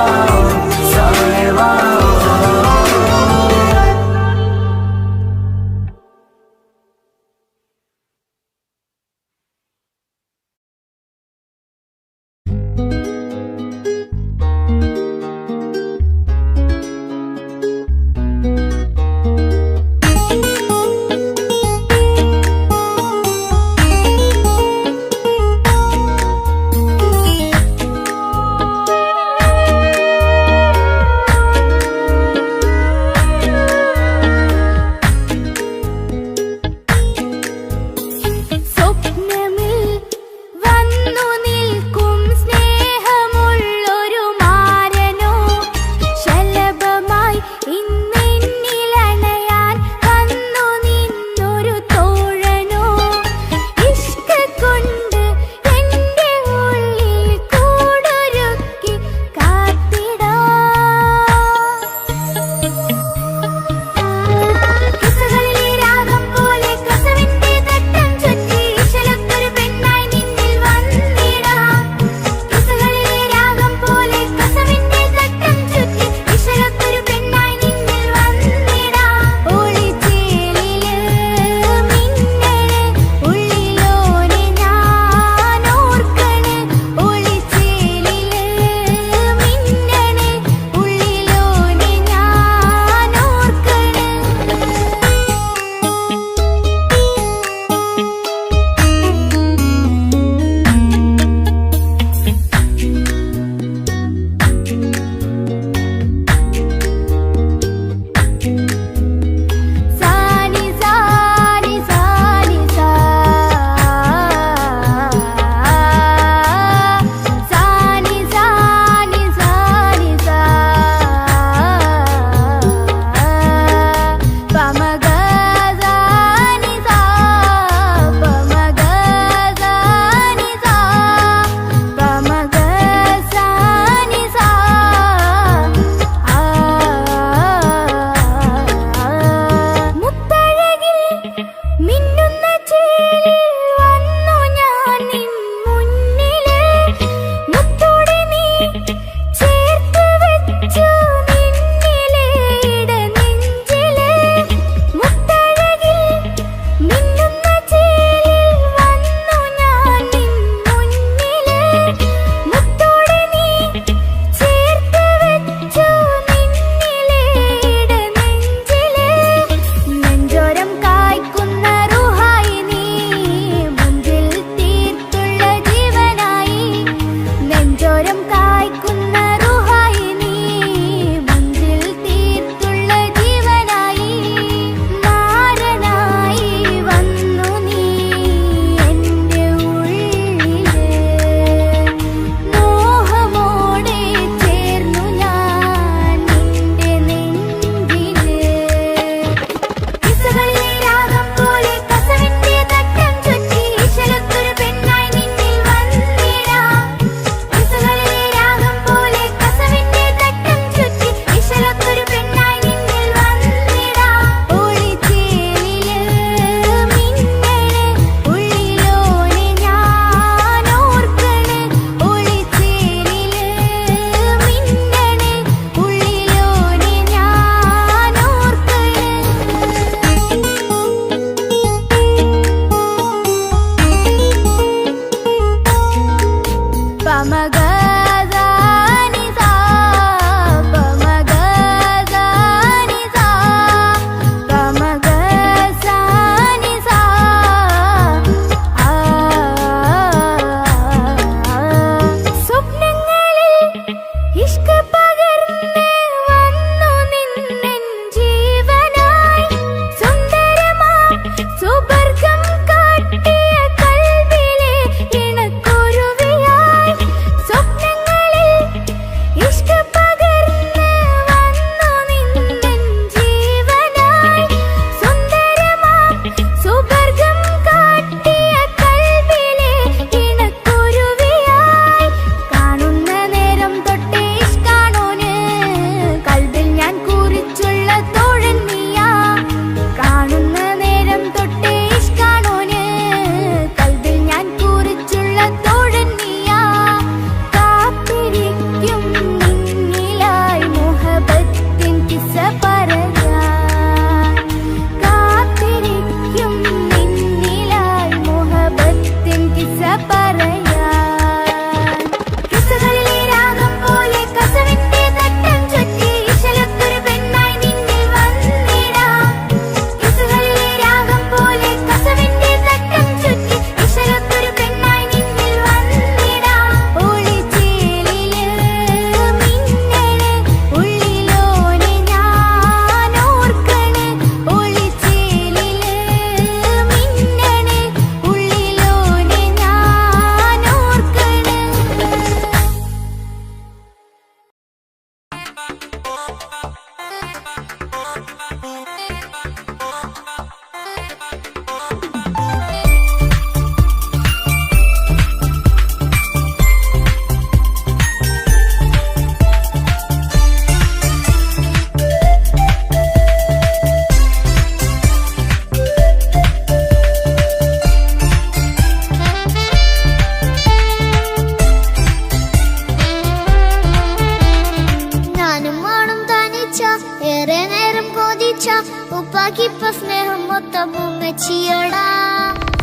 ഉപ്പാക്കിപ്പ സ്നേഹം മൊത്തം ഉമ്മച്ചിയോടാ.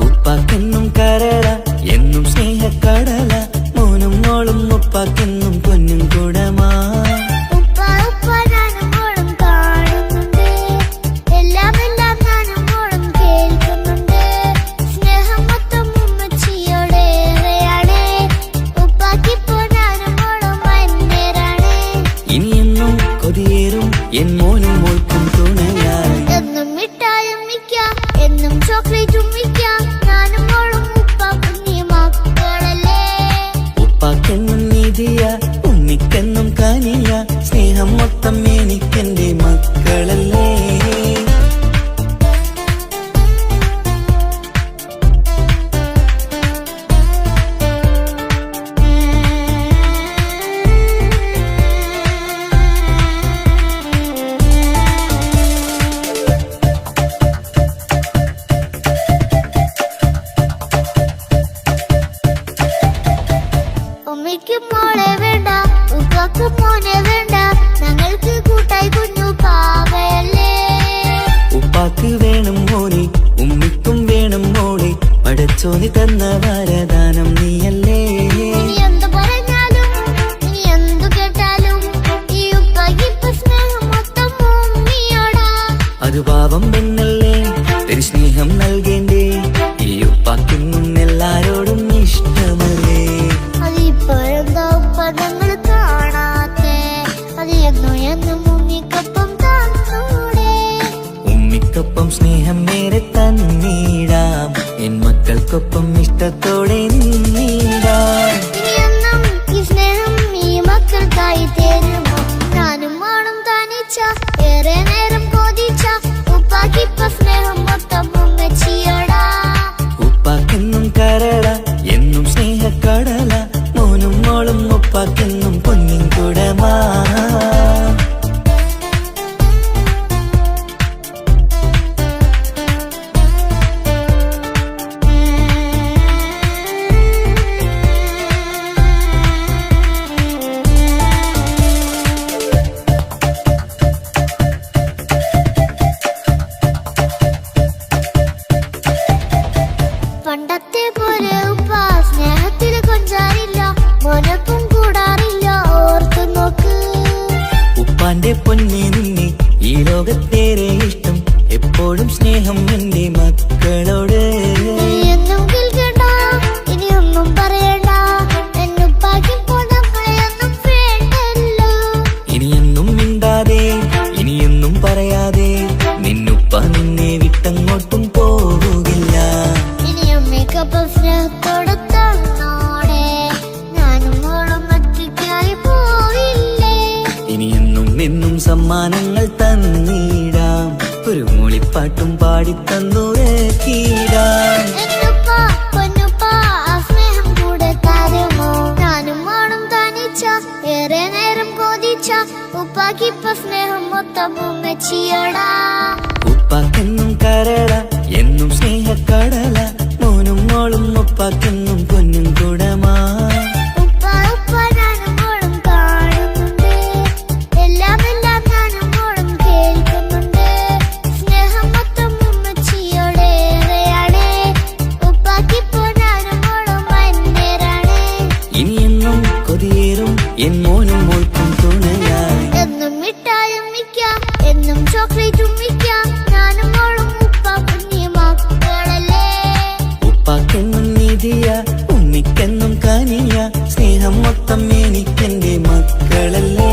ഉപ്പാക്കെന്നും കരള എന്നും സ്നേഹക്കടല മോനും മോളും ഉപ്പാക്കെന്നും പൊന്നും കുടമാ. ഉപ്പ ഉപ്പ ഞാനും മോളും കാണുന്നുണ്ട്, എല്ലാം എല്ലാം ഞാനും മോളും കേൾക്കുന്നുണ്ട്. സ്നേഹം മൊത്തം ഉമ്മച്ചിയോടേറെയാണ്, ഉപ്പാക്കിപ്പോ ഞാനും മോളും വന്നേരാണ്. ഇനിയെന്നും കൊതിയേറും എൻ മോനും മോൾക്കും തുണയായി. എന്നും മിഠായും മിക്കാം, എന്നും ചോക്ലേറ്റും മിക്കാം, ഞാനും മോളും ഉപ്പ കുഞ്ഞി മക്കളല്ലേ. ഉപ്പാക്കെന്നും നീതിയ ഉണ്ണിക്കെന്നും കാനിയ സ്നേഹം മൊത്തം എനിക്കെന്റെ മക്കളല്ലേ. ഉമ്മയ്ക്ക് മോളെ വേണ്ട, ഉപ്പാക്ക് മോനെ വേണ്ട, ഞങ്ങൾക്ക് കൂട്ടായി കുഞ്ഞു പാവയല്ലേ. ഉപ്പാക്ക് വേണം മോനെ, ഉമ്മിക്കും വേണം മോളെ, പടച്ചോനി തന്ന വരദാനം നീയല്ലേ. ഇനി എന്ത് പറഞ്ഞാലും ഇനി എന്തു കേട്ടാലും ഈ ഉപ്പാക്കിപ്പ സ്നേഹം മൊത്തം ഉമ്മിയോടാ. അത് പാവം പെണ്ണല്ലേ, ഒരു സ്നേഹം നൽകേണ്ടേ, ഈ ഉപ്പാക്കിന്നും എല്ലാരോടും ഇഷ്ടമല്ലേ. അതിപ്പോഴെന്താ ഉപ്പ ഞങ്ങൾ കാണാത്തെ, അത് എന്നും എന്നും ഉമ്മിക്കൊപ്പം തന്നൂടെ. ഉമ്മിക്കൊപ്പം സ്നേഹം നേരെ തന്നീടാം, എൻ മക്കൾക്കൊപ്പം ഇഷ്ടത്തോടെ നിന്നീടാം. ഇനി എന്നും ഈ സ്നേഹം ഈ മക്കൾക്കായി തരുമോ. ഞാനും മോളും തനിച്ച ഏറെ നേരം കൊതിച്ച ഉപ്പാക്കിപ്പ സ്നേഹം മൊത്തം ഉമ്മച്ചിയോടാ. ഉപ്പാക്കെന്നും കരള എന്നും സ്നേഹക്കടല മോനും മോളും ഉപ്പാക്കെന്നും പൊന്നിൻ കുടമാ. പണ്ടത്തെ പോലെ ഉപ്പ സ്നേഹത്തിൽ കൊഞ്ചാറില്ല, മോനെ എന്നും സമ്മാനങ്ങൾ തന്നിടാം, ഒരു മൂളിപ്പാട്ടും പാടിത്തന്നുറക്കിടാം. എന്നുപ്പ പൊന്നുപ്പ ആ സ്നേഹം കൂടെ തരുമോ? ഞാനും മോളും തനിച്ച ഏറെ നേരം കൊതിച്ച ഉപ്പാക്കിപ്പ സ്നേഹം മൊത്തം ഉമ്മച്ചിയോടാ. ഉപ്പാക്കെന്നും കരള എന്നും സ്നേഹക്കടല, മോനും മോളും ഉപ്പാക്കെന്നും പൊന്നും കുടമാ. ഉപ്പ ഉപ്പ ഞാനും മോളും കാണുന്നുണ്ട്, എല്ലാം എല്ലാം ഞാനും മോളും കേൾക്കുന്നുണ്ട്. സ്നേഹം മൊത്തം ഉമ്മച്ചിയോടേറെയാണ്, ഉപ്പാക്കിപ്പോ ഞാനും മോളും അന്യരാണ്. ഇനിയെന്നും കൊതിയേറും എൻ മോനും മോൾക്കും തുണയായി. എന്നും മിഠായും മിക്കാം, എന്നും ചോക്ലേറ്റും മിക്കാം, ഞാനും മോളും ഉപ്പ കുഞ്ഞി മക്കളല്ലേ. ഉപ്പാക്കെന്നും നിധിയ ഉമ്മിക്കെന്നും കനിയ, സ്നേഹം മൊത്തം എനിക്കെന്റെ മക്കളല്ലേ.